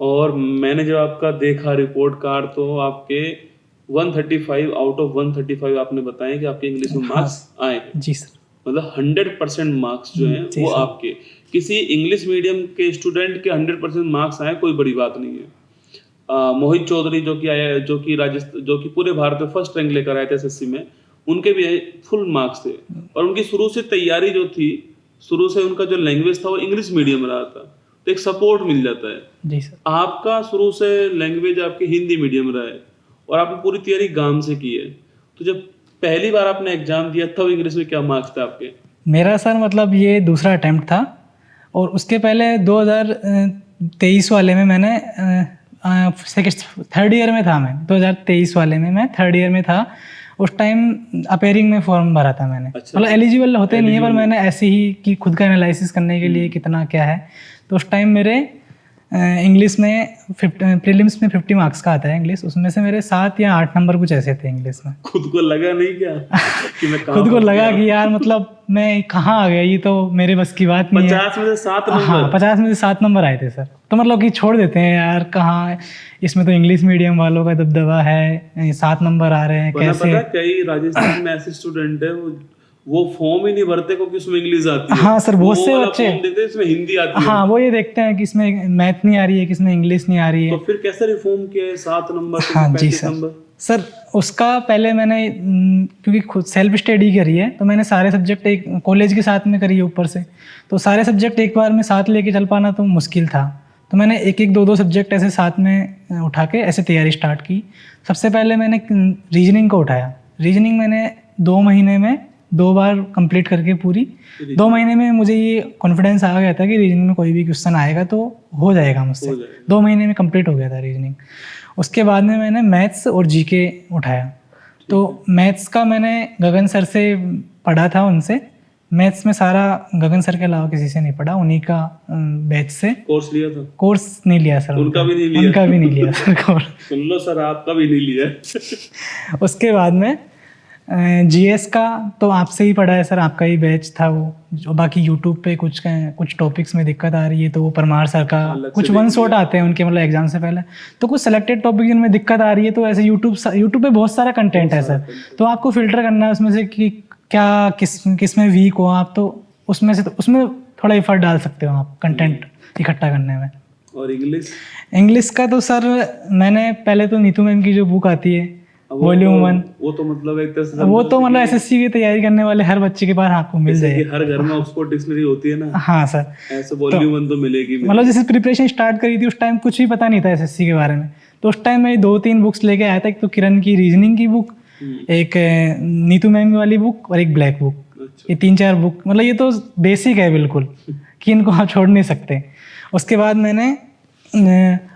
और मैंने जब आपका देखा रिपोर्ट कार्ड, तो आपके 135 आउट ऑफ 135 आपने बताया कि आपके इंग्लिश में मार्क्स आए। जी सर। मतलब 100% मार्क्स जो हैं वो आपके, किसी इंग्लिश मीडियम के स्टूडेंट के 100% मार्क्स आए कोई बड़ी बात नहीं है। मोहित चौधरी जो कि आया, जो कि पूरे भारत में फर्स्ट रैंक लेकर आए थे एसएससी में, उनके भी फुल मार्क्स थे। और उनकी शुरू से तैयारी जो थी, शुरू से उनका जो लैंग्वेज था वो इंग्लिश मीडियम रहा था, तो एक सपोर्ट मिल जाता है। जी सर। आपका शुरू से लैंग्वेज आपकी हिंदी मीडियम रहा है और आपने पूरी तैयारी गांव से की है, तो जब पहली बार आपने एग्जाम दिया तब इंग्लिश में क्या मार्क्स थे आपके? मेरा सर मतलब ये दूसरा अटेम्प्ट था, और उसके पहले 2023 वाले में मैंने थर्ड ईयर में था। मैं 2023 वाले में मैं थर्ड ईयर में था। उस टाइम अपेयरिंग में फॉर्म भरा था मैंने। अच्छा। मतलब एलिजिबल होते नहीं है, पर मैंने ऐसे ही कि खुद का एनालिसिस करने के लिए कितना क्या है, तो उस टाइम मेरे इंग्लिश में प्रीलिम्स में 50 मार्क्स का आता है इंग्लिश, उसमें से मेरे 7 या 8 नंबर कुछ ऐसे थे इंग्लिश में। खुद को लगा नहीं क्या कि मैं कहाँ खुद को फंस लगा गया? कि यार मतलब मैं कहाँ आ गया, ये तो मेरे बस की बात नहीं है। 50 में से 7 हाँ, नंबर? 50 में से 7 नंबर आए थे सर। तो मतलब कि छोड़ देते हैं यार, कहाँ इसमें तो इंग्लिश मीडियम वालों का दबदबा है, 7 नंबर आ रहे हैं वरना कैसे। पता है, कई राजस्थान में ऐसे स्टूडेंट है वो फॉर्म ही नहीं भरते क्योंकि उसमें इंग्लिश आती है। हाँ सर, बहुत वो से वाला बच्चे, फॉर्म देते हैं इसमें हिंदी आती है। हाँ वो ये देखते हैं कि इसमें मैथ नहीं आ रही है, कि इसमें इंग्लिश नहीं आ रही तो है। फिर कैसे रिफॉर्म किया है 7 नंबर से हाँ जी 35 सर। नंबर? सर उसका पहले मैंने क्योंकि खुद सेल्फ स्टडी करी है, तो मैंने सारे सब्जेक्ट एक कॉलेज के साथ में करी है ऊपर से, तो सारे सब्जेक्ट एक बार में साथ लेके चल पाना तो मुश्किल था। तो मैंने एक एक दो सब्जेक्ट ऐसे साथ में उठा के ऐसे तैयारी स्टार्ट की। सबसे पहले मैंने रीजनिंग को उठाया। रीजनिंग मैंने 2 महीने में 2 बार कंप्लीट करके पूरी 2 महीने में मुझे ये कॉन्फिडेंस आ गया था कि रीजनिंग में कोई भी क्वेश्चन आएगा तो हो जाएगा मुझसे। 2 महीने में कंप्लीट हो गया था रीजनिंग। उसके बाद में मैंने मैथ्स और जीके उठाया। तो मैथ्स का मैंने गगन सर से पढ़ा था, उनसे। मैथ्स में सारा गगन सर के अलावा किसी से नहीं पढ़ा, उन्हीं का बैच से कोर्स लिया था? कोर्स नहीं लिया सर, उनका भी नहीं लिया? उनका भी नहीं लिया सर कोर्स। सुन लो सर, आपका भी नहीं लिया। उसके बाद में जीएस का तो आपसे ही पढ़ा है सर, आपका ही बैच था वो। जो बाकी यूट्यूब पे कुछ टॉपिक्स में दिक्कत आ रही है तो वो परमार सर का कुछ वन शॉट आते हैं उनके, मतलब एग्जाम से पहले। तो कुछ सेलेक्टेड टॉपिक जिनमें दिक्कत आ रही है तो ऐसे यूट्यूब पे बहुत सारा कंटेंट है सर, तो आपको फिल्टर करना है उसमें से कि क्या किस में वीक हो आप, तो उसमें थोड़ा एफर्ट डाल सकते हो आप कंटेंट इकट्ठा करने में। और इंग्लिश का तो सर मैंने पहले तो नीतू मैम की जो बुक आती है वॉल्यूम 1, वो तो मतलब एक तरह से वो तो मतलब एसएससी की तैयारी करने वाले हर बच्चे के पास आपको मिल जाएगी। हर घर में ऑक्सफोर्ड डिक्शनरी होती है ना। हाँ सर, ऐसे वॉल्यूम 1 तो मिलेगी। मतलब जैसे प्रिपरेशन स्टार्ट करी थी उस टाइम कुछ भी पता नहीं था एसएससी के बारे में, तो उस टाइम मैं 2-3 बुक्स लेके आया था। एक तो किरण की रीजनिंग की बुक, एक नीतू मैम वाली बुक और एक ब्लैक बुक। ये 3-4 बुक, मतलब ये तो बेसिक है बिल्कुल कि इनको आप छोड़ नहीं सकते। उसके बाद मैंने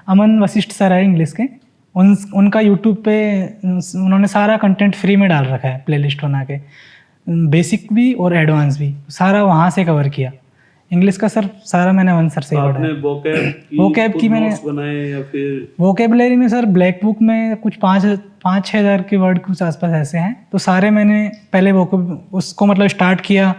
अमन वशिष्ठ सर है इंग्लिश के, उनका यूट्यूब पे उन्होंने सारा कंटेंट फ्री में डाल रखा है, प्लेलिस्ट बना के, बेसिक भी और एडवांस भी, सारा वहाँ से कवर किया। इंग्लिश का सर सारा मैंने अमन सर से ही पढ़ा है। वोकैब की मैंने बनाए या फिर वोकेबलरी में सर ब्लैक बुक में कुछ 5-6 हज़ार के वर्ड कुछ आसपास ऐसे हैं, तो सारे मैंने पहले उसको मतलब स्टार्ट किया।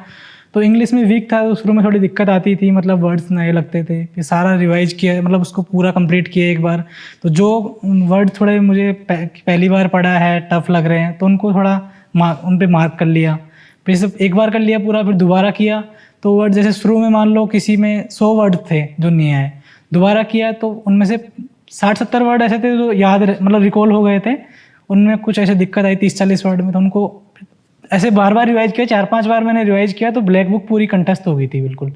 तो इंग्लिश में वीक था तो शुरू में थोड़ी दिक्कत आती थी, मतलब वर्ड्स नए लगते थे, फिर सारा रिवाइज किया, मतलब उसको पूरा कंप्लीट किया एक बार। तो जो वर्ड थोड़े मुझे पहली बार पढ़ा है टफ लग रहे हैं तो उनको थोड़ा उन पे मार्क कर लिया। फिर सब एक बार कर लिया पूरा, फिर दोबारा किया तो वर्ड जैसे शुरू में मान लो किसी में 100 वर्ड थे जो नहीं आए, दोबारा किया तो उनमें से 60-70 वर्ड ऐसे थे जो मतलब रिकॉल हो गए थे, उनमें कुछ ऐसे दिक्कत आई 30-40 वर्ड में, तो उनको ऐसे बार बार रिवाइज किया। 4-5 बार मैंने रिवाइज किया तो ब्लैक बुक पूरी कंठस्थ हो गई थी बिल्कुल।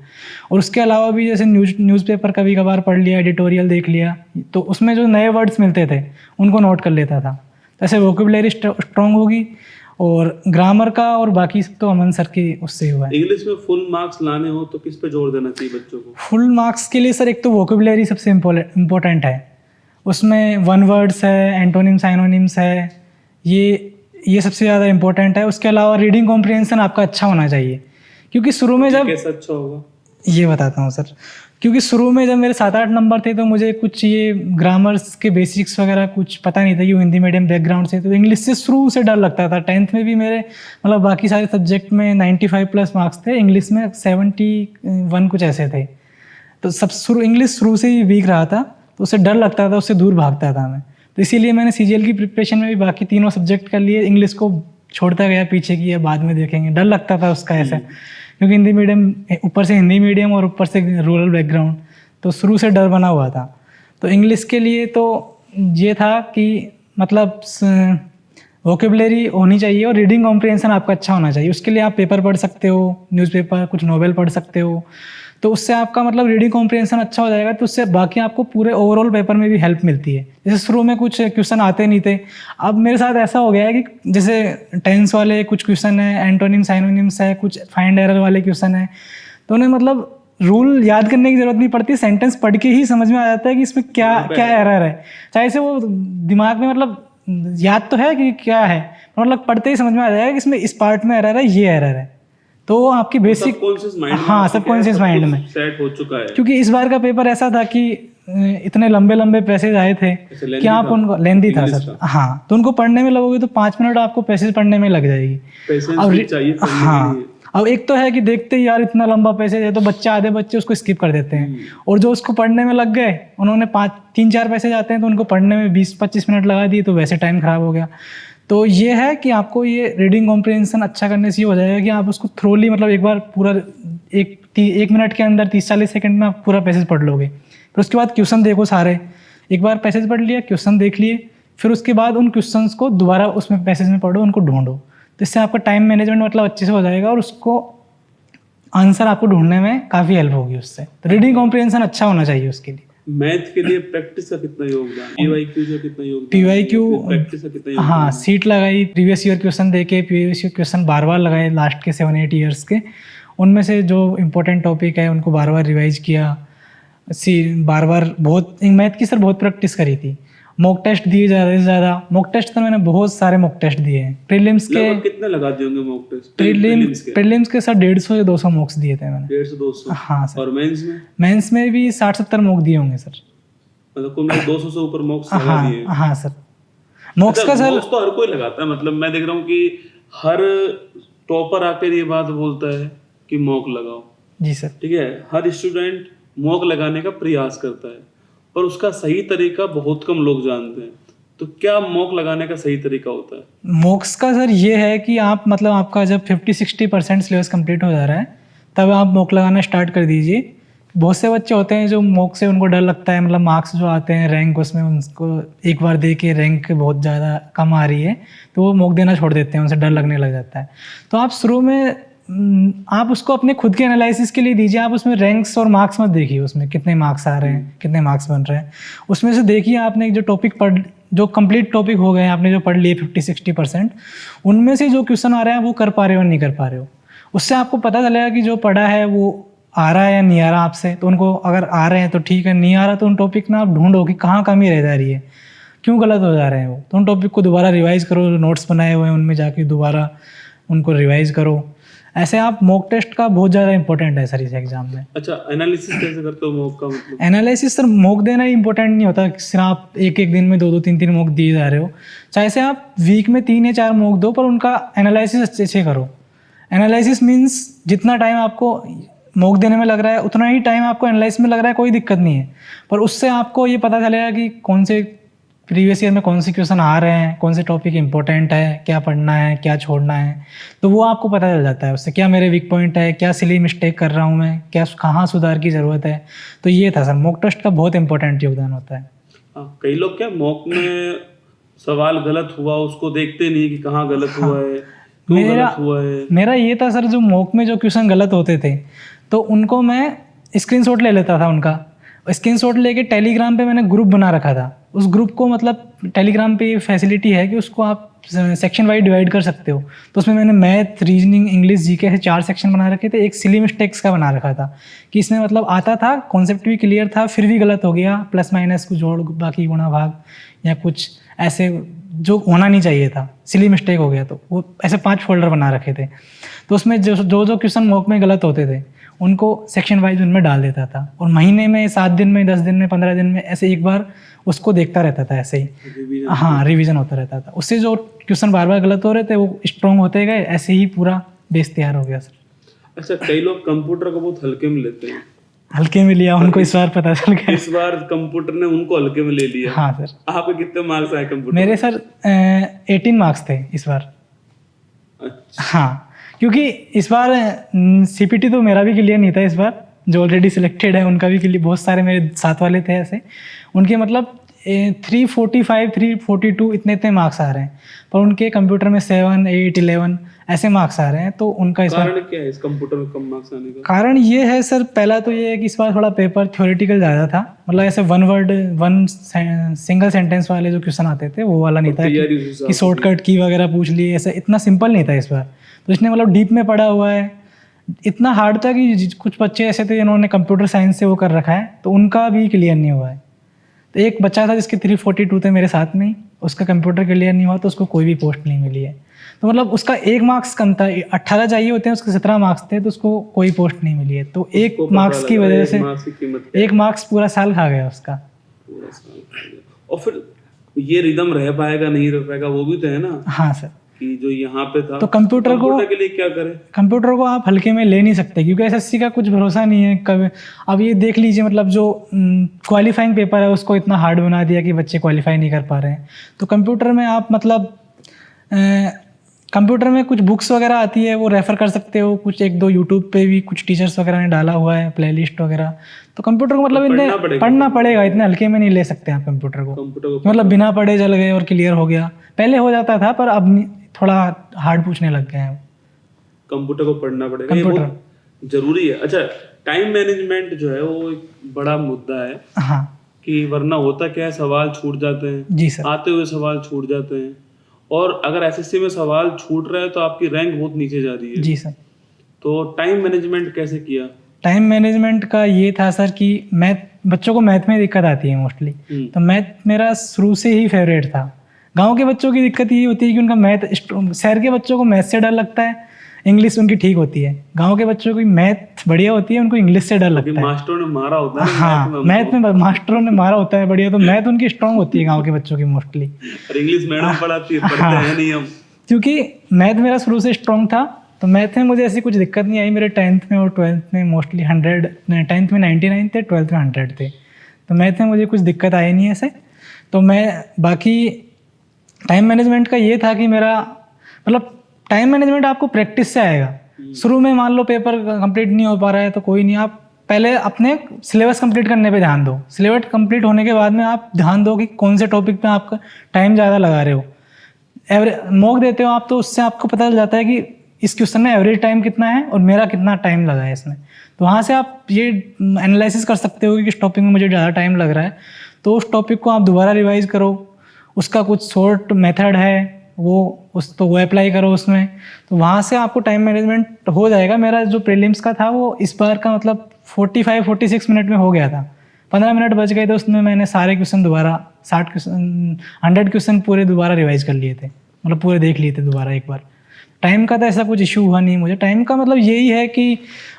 और उसके अलावा भी जैसे न्यूज़पेपर कभी कभार पढ़ लिया, एडिटोरियल देख लिया, तो उसमें जो नए वर्ड्स मिलते थे उनको नोट कर लेता था। तो ऐसे वोकेबलरी स्ट्रॉन्ग होगी। और ग्रामर का और बाकी सब तो अमन सर की उससे हुआ है। इंग्लिश में फुल मार्क्स लाने हो तो किस पे जोर देना चाहिए बच्चों को? फुल मार्क्स के लिए सर एक तो वोकेबलरी सबसे इम्पोर्टेंट है, उसमें 1 वर्ड्स है, एंटोनिम्स साइनोनिम्स है, ये सबसे ज़्यादा इंपॉर्टेंट है। उसके अलावा रीडिंग कॉम्प्रिहेंशन आपका अच्छा होना चाहिए, क्योंकि शुरू में जब कैसा अच्छा होगा ये बताता हूँ सर, क्योंकि शुरू में जब मेरे 7-8 नंबर थे तो मुझे कुछ ये ग्रामर्स के बेसिक्स वगैरह कुछ पता नहीं था, कि हिंदी मीडियम बैकग्राउंड से, तो इंग्लिश से शुरू से डर लगता था। 10th में भी मेरे मतलब बाकी सारे सब्जेक्ट में 95+ मार्क्स थे, इंग्लिश में 71 कुछ ऐसे थे। तो इंग्लिश शुरू से ही वीक रहा था, तो उससे डर लगता था, उससे दूर भागता था मैं। तो इसीलिए मैंने सीजीएल की प्रिपरेशन में भी बाकी तीनों सब्जेक्ट कर लिए, इंग्लिश को छोड़ता गया पीछे की, बाद में देखेंगे, डर लगता था उसका ऐसे, क्योंकि हिंदी मीडियम, ऊपर से हिंदी मीडियम और ऊपर से रूरल बैकग्राउंड, तो शुरू से डर बना हुआ था। तो इंग्लिश के लिए तो ये था कि मतलब वोकेबलरी होनी चाहिए और रीडिंग कॉम्प्रिहेंशन आपका अच्छा होना चाहिए। उसके लिए आप पेपर पढ़ सकते हो, न्यूज़पेपर, कुछ नोवेल पढ़ सकते हो, तो उससे आपका मतलब रीडिंग कॉम्प्रिहेंशन अच्छा हो जाएगा, तो उससे बाकी आपको पूरे ओवरऑल पेपर में भी हेल्प मिलती है। जैसे शुरू में कुछ क्वेश्चन आते नहीं थे, अब मेरे साथ ऐसा हो गया है कि जैसे टेंस वाले कुछ क्वेश्चन है, एंटोनिम साइनोनिम्स है, कुछ फाइंड एरर वाले क्वेश्चन है, तो उन्हें मतलब रूल याद करने की जरूरत नहीं पड़ती, सेंटेंस पढ़ के ही समझ में आ जाता है कि इसमें क्या एरर है। चाहे से वो दिमाग में मतलब याद तो है कि क्या है, मतलब पढ़ते ही समझ में आ जाएगा कि इसमें इस पार्ट में एरर है, ये एरर है, तो वो आपकी बेसिक, हाँ सबकॉन्शियस माइंड में सेट हो चुका है। क्योंकि इस बार का पेपर ऐसा था कि इतने लंबे लंबे पैसेज आए थे कि आप उनको लेंदी था English सर, हाँ, तो उनको पढ़ने में लगोगे तो 5 मिनट आपको पैसेज पढ़ने में लग जाएगी। पेशेंस अब भी चाहिए पढ़ने के हाँ, लिए। अब एक तो है कि देखते ही यार इतना लंबा पैसेज है तो आधे बच्चे उसको स्किप कर देते हैं, और जो उसको पढ़ने में लग गए उन्होंने 3-4 पैसेज आते हैं तो उनको पढ़ने में 20-25 मिनट लगा दिए, तो वैसे टाइम खराब हो गया। तो ये है कि आपको ये रीडिंग कॉम्प्रिहेंशन अच्छा करने से ये हो जाएगा कि आप उसको थ्रोली मतलब एक बार पूरा 1 मिनट के अंदर 30-40 सेकंड में आप पूरा पैसेज पढ़ लोगे। फिर उसके बाद क्वेश्चन देखो सारे, एक बार पैसेज पढ़ लिया, क्वेश्चन देख लिए, फिर उसके बाद उन क्वेश्चंस को दोबारा उसमें पैसेज में पढ़ो, उनको ढूंढो, तो इससे आपका टाइम मैनेजमेंट मतलब अच्छे से हो जाएगा और उसको आंसर आपको ढूंढने में काफ़ी हेल्प होगी उससे। तो रीडिंग कॉम्प्रिहेंशन अच्छा होना चाहिए उसके लिए। मैथ के लिए प्रैक्टिस का कितना योगदान, पीवाईक्यू का कितना योगदान, पीवाईक्यू प्रैक्टिस का कितना योगदान? हाँ, सीट लगाई, प्रीवियस ईयर क्वेश्चन देके प्रीवियस ईयर क्वेश्चन बार बार लगाए लास्ट के 7-8 ईयर्स के, उनमें से जो इम्पोर्टेंट टॉपिक है उनको बार बार रिवाइज किया, बार बार बहुत मैथ की सर बहुत प्रैक्टिस करी थी। मॉक टेस्ट दिए ज़्यादा से ज़्यादा, मॉक टेस्ट तो मैंने बहुत सारे मॉक टेस्ट दिए हैं। प्रीलिम्स के लगभग कितने लगा दिए होंगे मॉक टेस्ट? प्रीलिम्स के सर 150 या 200 मॉक्स दिए थे मैंने। 150-200? हाँ सर। और मेंस में? मेंस में भी 60-70 मॉक दिए होंगे सर। मतलब कुल मिला 200 से ऊपर मॉक्स लगा हाँ दिए? हाँ सर। मॉक्स का सर मॉक्स तो हर कोई लगाता है, मतलब मैं देख रहा हूँ कि हर टॉपर आकर ये बात बोलता है कि मॉक लगाओ। जी सर। ठीक है, हर स्टूडेंट मॉक लगाने का प्रयास करता है, पर उसका सही तरीका बहुत कम लोग जानते हैं। तो क्या मॉक लगाने का सही तरीका होता है? मॉक्स का सर ये है कि आप मतलब आपका जब 50-60% सिलेबस कंप्लीट हो जा रहा है तब आप मॉक लगाना स्टार्ट कर दीजिए। बहुत से बच्चे होते हैं जो मॉक से उनको डर लगता है, मतलब मार्क्स जो आते हैं रैंक उसमें उनको एक बार दे के रैंक बहुत ज़्यादा कम आ रही है तो वो मॉक देना छोड़ देते हैं, उनसे डर लगने लग जाता है। तो आप शुरू में आप उसको अपने खुद के एनालिसिस के लिए दीजिए, आप उसमें रैंक्स और मार्क्स मत देखिए उसमें कितने मार्क्स आ रहे हैं, कितने मार्क्स बन रहे हैं। उसमें से देखिए आपने जो टॉपिक जो कंप्लीट टॉपिक हो गए आपने जो पढ़ लिए 50-60%, उनमें से जो क्वेश्चन आ रहे हैं वो कर पा रहे हो नहीं कर पा रहे हो, उससे आपको पता चलेगा कि जो पढ़ा है वो आ रहा है या नहीं आ रहा आपसे। तो उनको अगर आ रहे हैं तो ठीक है, नहीं आ रहा तो उन टॉपिक में आप ढूंढो कि कहाँ कमी रह जा रही है, क्यों गलत हो जा रहे हैं वो, तो उन टॉपिक को दोबारा रिवाइज़ करो, नोट्स बनाए हुए हैं उनमें जाके दोबारा उनको रिवाइज़ करो। ऐसे आप मॉक टेस्ट का बहुत ज़्यादा इंपॉर्टेंट है सर इस एग्जाम में। अच्छा, एनालिसिस कैसे करते हो मॉक का? मतलब एनालिसिस सर मॉक देना ही इंपॉर्टेंट नहीं होता, सिर्फ आप एक दिन में 2-2 3-3 मॉक दिए जा रहे हो, चाहे से आप वीक में 3 या 4 मॉक दो, पर उनका एनालिसिस अच्छे से करो। एनालिसिस मीन्स जितना टाइम आपको मॉक देने में लग रहा है उतना ही टाइम आपको एनालाइज में लग रहा है, कोई दिक्कत नहीं है, पर उससे आपको ये पता चलेगा कि कौन से प्रीवियस ईयर में कौन से क्वेश्चन आ रहे हैं, कौन से टॉपिक इंपॉर्टेंट है, क्या पढ़ना है, क्या छोड़ना है, तो वो आपको पता चल जाता है उससे, क्या मेरे वीक पॉइंट है, क्या सिली मिस्टेक कर रहा हूँ मैं, क्या कहाँ सुधार की ज़रूरत है। तो ये था सर, मॉक टेस्ट का बहुत इंपॉर्टेंट योगदान होता है। कई लोग क्या मॉक में सवाल गलत हुआ उसको देखते नहीं कि कहाँ गलत हुआ है, क्यों गलत हुआ है। मेरा ये था सर, जो मॉक में जो क्वेश्चन गलत होते थे तो उनको मैं स्क्रीनशॉट ले लेता था उनका, स्क्रीनशॉट लेके टेलीग्राम पे मैंने ग्रुप बना रखा था। उस ग्रुप को मतलब टेलीग्राम पे ये फैसिलिटी है कि उसको आप सेक्शन वाइज डिवाइड कर सकते हो, तो उसमें मैंने मैथ, रीजनिंग, इंग्लिश, जीके से 4 सेक्शन बना रखे थे। एक सिली मिस्टेक्स का बना रखा था कि इसमें मतलब आता था, कॉन्सेप्ट भी क्लियर था, फिर भी गलत हो गया, प्लस माइनस कुछ जोड़ बाकी गुणा भाग या कुछ ऐसे जो होना नहीं चाहिए था, सिली मिस्टेक हो गया, तो वो ऐसे 5 फोल्डर बना रखे थे। तो उसमें जो क्वेश्चन मॉक में गलत होते थे उनको सेक्शन वाइज उनमें डाल देता था, और महीने में 7 दिन में 10 दिन में 15 दिन में ऐसे एक बार उसको देखता रहता था, ऐसे ही हाँ रिवीजन होता रहता था। उससे जो क्वेश्चन बार बार गलत हो रहे थे वो स्ट्रॉन्ग होते गए, ऐसे ही पूरा बेस तैयार हो गया सर। अच्छा, कई लोग कंप्यूटर को बहुत हल्के में लेते हैं। हल्के में लिया उनको, इस बार पता चल गया, इस बार कंप्यूटर ने उनको हल्के में ले लिया। हाँ सर। आपके कितने मार्क्स आए कंप्यूटर? मेरे सर 18 मार्क्स थे इस बार। अच्छा। हाँ, क्योंकि इस बार सीपीटी तो मेरा भी क्लियर नहीं था इस बार, जो ऑलरेडी सिलेक्टेड है उनका भी क्लियर, बहुत सारे मेरे साथ वाले थे ऐसे, उनके मतलब 345, 342 इतने मार्क्स आ रहे हैं, पर उनके कंप्यूटर में 7, 8, 11 ऐसे मार्क्स आ रहे हैं। तो उनका इस कारण क्या है इस कंप्यूटर में कम मार्क्स आने का? कारण ये है सर, पहला तो ये है कि इस बार थोड़ा पेपर थ्योरेटिकल ज़्यादा था, मतलब ऐसे वन सिंगल सेंटेंस वाले जो क्वेश्चन आते थे वो वाला नहीं था कि शॉर्टकट की वगैरह पूछ लिए, ऐसा इतना सिंपल नहीं था इस बार। तो इसने मतलब डीप में पढ़ा हुआ है, इतना हार्ड था कि कुछ बच्चे ऐसे थे जिन्होंने कंप्यूटर साइंस से वो कर रखा है, तो उनका भी क्लियर नहीं हुआ है। तो एक बच्चा था जिसके 342 थे मेरे साथ में ही, उसका कंप्यूटर क्लियर नहीं हुआ तो उसको कोई भी पोस्ट नहीं मिली है। तो मतलब उसका 1 मार्क्स कम था, 18 चाहिए होते हैं, उसके 17 मार्क्स थे, तो उसको कोई पोस्ट नहीं मिली है। तो 1 उसको पता मार्क्स की लगा वजह एक से मार्क्स की कीमत क्या है। 1 मार्क्स पूरा साल खा गया उसका। पूरा साल खा गया। और फिर ये रिदम रह पाएगा नहीं रह पाएगा वो भी तो है ना, हाँ सर। कि जो यहाँ पे था। तो कंप्यूटर के लिए क्या करें? कंप्यूटर को आप हल्के में ले नहीं सकते, क्योंकि एसएससी का कुछ भरोसा नहीं है कब। अब ये देख लीजिए, मतलब जो क्वालिफाइंग पेपर है उसको इतना हार्ड बना दिया कि बच्चे क्वालिफाई नहीं कर पा रहे हैं। तो कंप्यूटर में आप मतलब कंप्यूटर में कुछ बुक्स वगैरह आती है वो रेफ़र कर सकते हो, कुछ 1-2 यूट्यूब पे भी कुछ टीचर्स वगैरह ने डाला हुआ है प्लेलिस्ट वगैरह। तो कंप्यूटर को मतलब इतने पढ़ना पड़ेगा, इतने हल्के में नहीं ले सकते आप कंप्यूटर को। मतलब बिना पढ़े चल गए और क्लियर हो गया, पहले हो जाता था पर अब थोड़ा हार्ड पूछने लग गए हैं। कंप्यूटर को पढ़ना पड़ेगा, ये बहुत जरूरी है। अच्छा, टाइम मैनेजमेंट जो है वो एक बड़ा मुद्दा है। हाँ, कि वरना होता क्या है, सवाल छूट जाते हैं। जी सर। आते हुए सवाल छूट जाते हैं, और अगर एसएससी में सवाल छूट रहे हैं तो आपकी रैंक बहुत नीचे जा रही है। जी सर। तो टाइम मैनेजमेंट कैसे किया? टाइम मैनेजमेंट का ये था सर कि बच्चों को मैथ में दिक्कत आती है मोस्टली। तो मैथ मेरा शुरू से ही फेवरेट था। गांव के बच्चों की दिक्कत ये होती है कि उनका मैथ, शहर के बच्चों को मैथ से डर लगता है, इंग्लिश उनकी ठीक होती है। गांव के बच्चों की मैथ बढ़िया होती है, उनको इंग्लिश से डर लगता है। मास्टरों ने मारा होता है। हाँ, मैथ में मास्टरों ने मारा होता है बढ़िया, तो मैथ उनकी स्ट्रांग होती है गांव के बच्चों की मोस्टली। और इंग्लिश मैडम पढ़ाती है, पढ़ते हैं नहीं हम। क्योंकि मैथ मेरा शुरू से स्ट्रांग था, तो मैथ में मुझे ऐसी कुछ दिक्कत नहीं आई। मेरे 10th में और 12th में मोस्टली 100, 10th में 99 थे, 12th में 100 थे। तो मैथ में मुझे कुछ दिक्कत आई नहीं ऐसे। तो मैं बाकी टाइम मैनेजमेंट का ये था कि मेरा मतलब टाइम मैनेजमेंट आपको प्रैक्टिस से आएगा। शुरू में मान लो पेपर कंप्लीट नहीं हो पा रहा है तो कोई नहीं, आप पहले अपने सिलेबस कंप्लीट करने पे ध्यान दो। सिलेबस कंप्लीट होने के बाद में आप ध्यान दो कि कौन से टॉपिक पे आपका टाइम ज़्यादा लगा रहे हो। मॉक देते हो आप, तो उससे आपको पता चल जाता है कि इस क्वेश्चन में एवरेज टाइम कितना है और मेरा कितना टाइम लगा है इसमें। तो वहाँ से आप ये एनालिसिस कर सकते हो कि किस टॉपिक में मुझे ज़्यादा टाइम लग रहा है, तो उस टॉपिक को आप दोबारा रिवाइज करो। उसका कुछ शॉर्ट मेथड है वो अप्लाई करो उसमें, तो वहाँ से आपको टाइम मैनेजमेंट हो जाएगा। मेरा जो प्रीलिम्स का था वो इस बार का मतलब 45-46 मिनट में हो गया था। 15 मिनट बच गए थे उसमें, मैंने सारे क्वेश्चन दोबारा 100 क्वेश्चन पूरे दोबारा रिवाइज कर लिए थे, मतलब पूरे देख लिए थे दोबारा एक बार। टाइम का तो ऐसा कुछ इशू हुआ नहीं मुझे। टाइम का मतलब यही है कि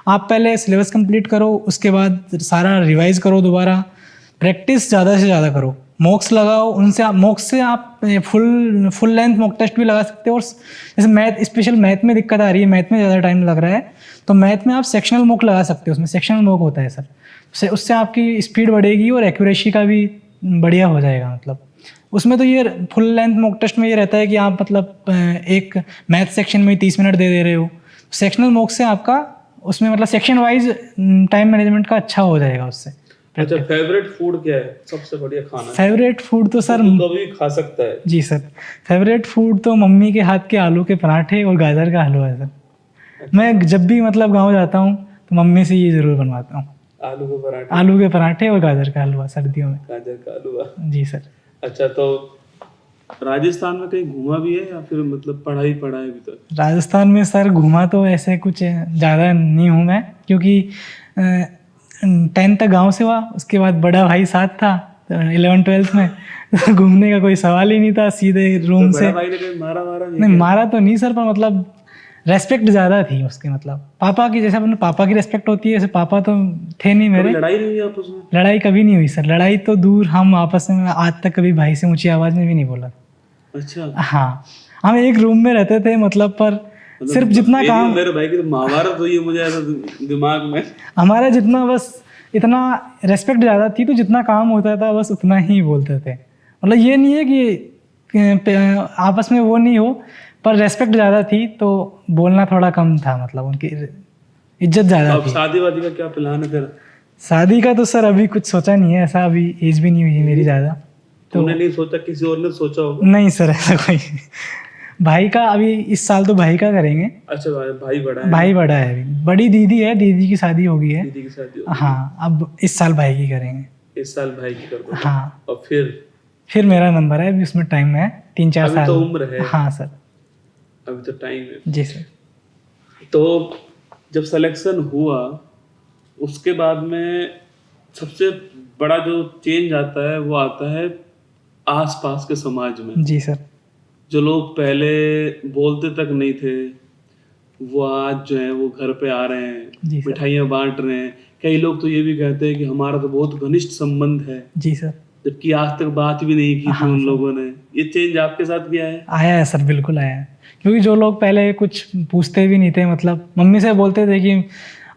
आप पहले सिलेबस कंप्लीट करो, उसके बाद सारा रिवाइज करो दोबारा, प्रैक्टिस ज़्यादा से ज़्यादा करो, मॉक्स लगाओ। मॉक्स से आप फुल लेंथ मॉक टेस्ट भी लगा सकते हो। और जैसे स्पेशल मैथ में दिक्कत आ रही है, मैथ में ज़्यादा टाइम लग रहा है, तो मैथ में आप सेक्शनल मॉक लगा सकते हो। उसमें सेक्शनल मॉक होता है सर, उससे आपकी स्पीड बढ़ेगी और एक्यूरेसी का भी बढ़िया हो जाएगा। मतलब उसमें तो ये फुल लेंथ मॉक टेस्ट में ये रहता है कि आप मतलब एक मैथ सेक्शन में 30 मिनट दे रहे हो। सेक्शनल मॉक से आपका उसमें मतलब सेक्शन वाइज टाइम मैनेजमेंट का अच्छा हो जाएगा उससे। अच्छा, फेवरेट फूड क्या है? सबसे बढ़िया खाना? फेवरेट फूड तो सर कभी खा सकता है। जी सर, फेवरेट फूड तो मम्मी के हाथ के आलू के पराठे और गाजर का हलवा है सर। अच्छा। मैं जब भी मतलब गांव जाता हूँ तो मम्मी से ये ज़रूर बनवाता हूँ, आलू के पराठे और गाजर का हलवा सर्दियों में। गाजर का हलवा, जी सर। अच्छा, तो राजस्थान में कहीं घूमा भी है या फिर मतलब पढ़ाई है अभी तक? राजस्थान में सर घूमा तो ऐसे कुछ ज़्यादा नहीं हूँ मैं, क्योंकि 10th तक गांव से हुआ, उसके बाद बड़ा भाई साथ था 11th-12th में तो घूमने का कोई सवाल ही नहीं था। सीधे रूम तो से। बड़ा भाई ने कहीं मारा नहीं, मारा तो नहीं सर, पर मतलब रेस्पेक्ट ज़्यादा थी उसके। मतलब पापा की, जैसे अपने पापा की रेस्पेक्ट होती है, जैसे पापा तो थे नहीं मेरे। लड़ाई नहीं हुई आपस में? लड़ाई कभी नहीं हुई सर, लड़ाई तो दूर, हम आपस में आज तक कभी भाई से ऊंची आवाज़ में भी नहीं बोला। अच्छा। हाँ, हम एक रूम में रहते थे, मतलब पर सिर्फ जितना काम, मेरे भाई की तो महाभारत हुई है मुझे ऐसा दिमाग में। हमारा जितना बस इतना रेस्पेक्ट ज़्यादा थी, तो जितना काम होता था बस उतना ही बोलते थे। मतलब ये नहीं है कि आपस में वो नहीं हो, पर रेस्पेक्ट ज़्यादा थी तो बोलना थोड़ा कम था, मतलब उनकी इज्जत ज़्यादा थी। शादी वादी का क्या प्लान है तेरा? शादी का तो सर अभी कुछ सोचा नहीं है, ऐसा अभी एज भी नहीं हुई है मेरी ज़्यादा। तुमने नहीं सोचा, किसी और ने सोचा हो? नहीं सर, ऐसा कोई भाई का अभी इस साल तो भाई का करेंगे। अच्छा, भाई बड़ा है? भाई बड़ा है अभी, बड़ी दीदी है, दीदी की शादी हो गई है। दीदी की शादी हो गई। हाँ, अब इस साल भाई की करेंगे। इस साल भाई की कर दो। हाँ, और फिर मेरा नंबर है, अभी उसमें टाइम है 3-4 साल। अभी तो उम्र है। हाँ सर, अभी तो टाइम है। जी सर। तो जब सिलेक्शन हुआ उसके बाद में सबसे बड़ा जो चेंज आता है वो आता है आसपास के समाज में जी सर। जो लोग पहले बोलते तक नहीं थे, वो आज जो है वो घर पे आ रहे हैं, जी सर। मिठाइयाँ बांट रहे हैं। कई लोग तो ये भी कहते हैं कि हमारा तो बहुत घनिष्ठ संबंध है, जी सर। जबकि आज तक बात भी नहीं की थी हाँ उन सर। लोगों ने। ये चेंज आपके साथ भी आया है? आया है सर, बिल्कुल आया है। क्योंकि जो लोग पहले कुछ पूछते भी नहीं थे, मतलब मम्मी से बोलते थे कि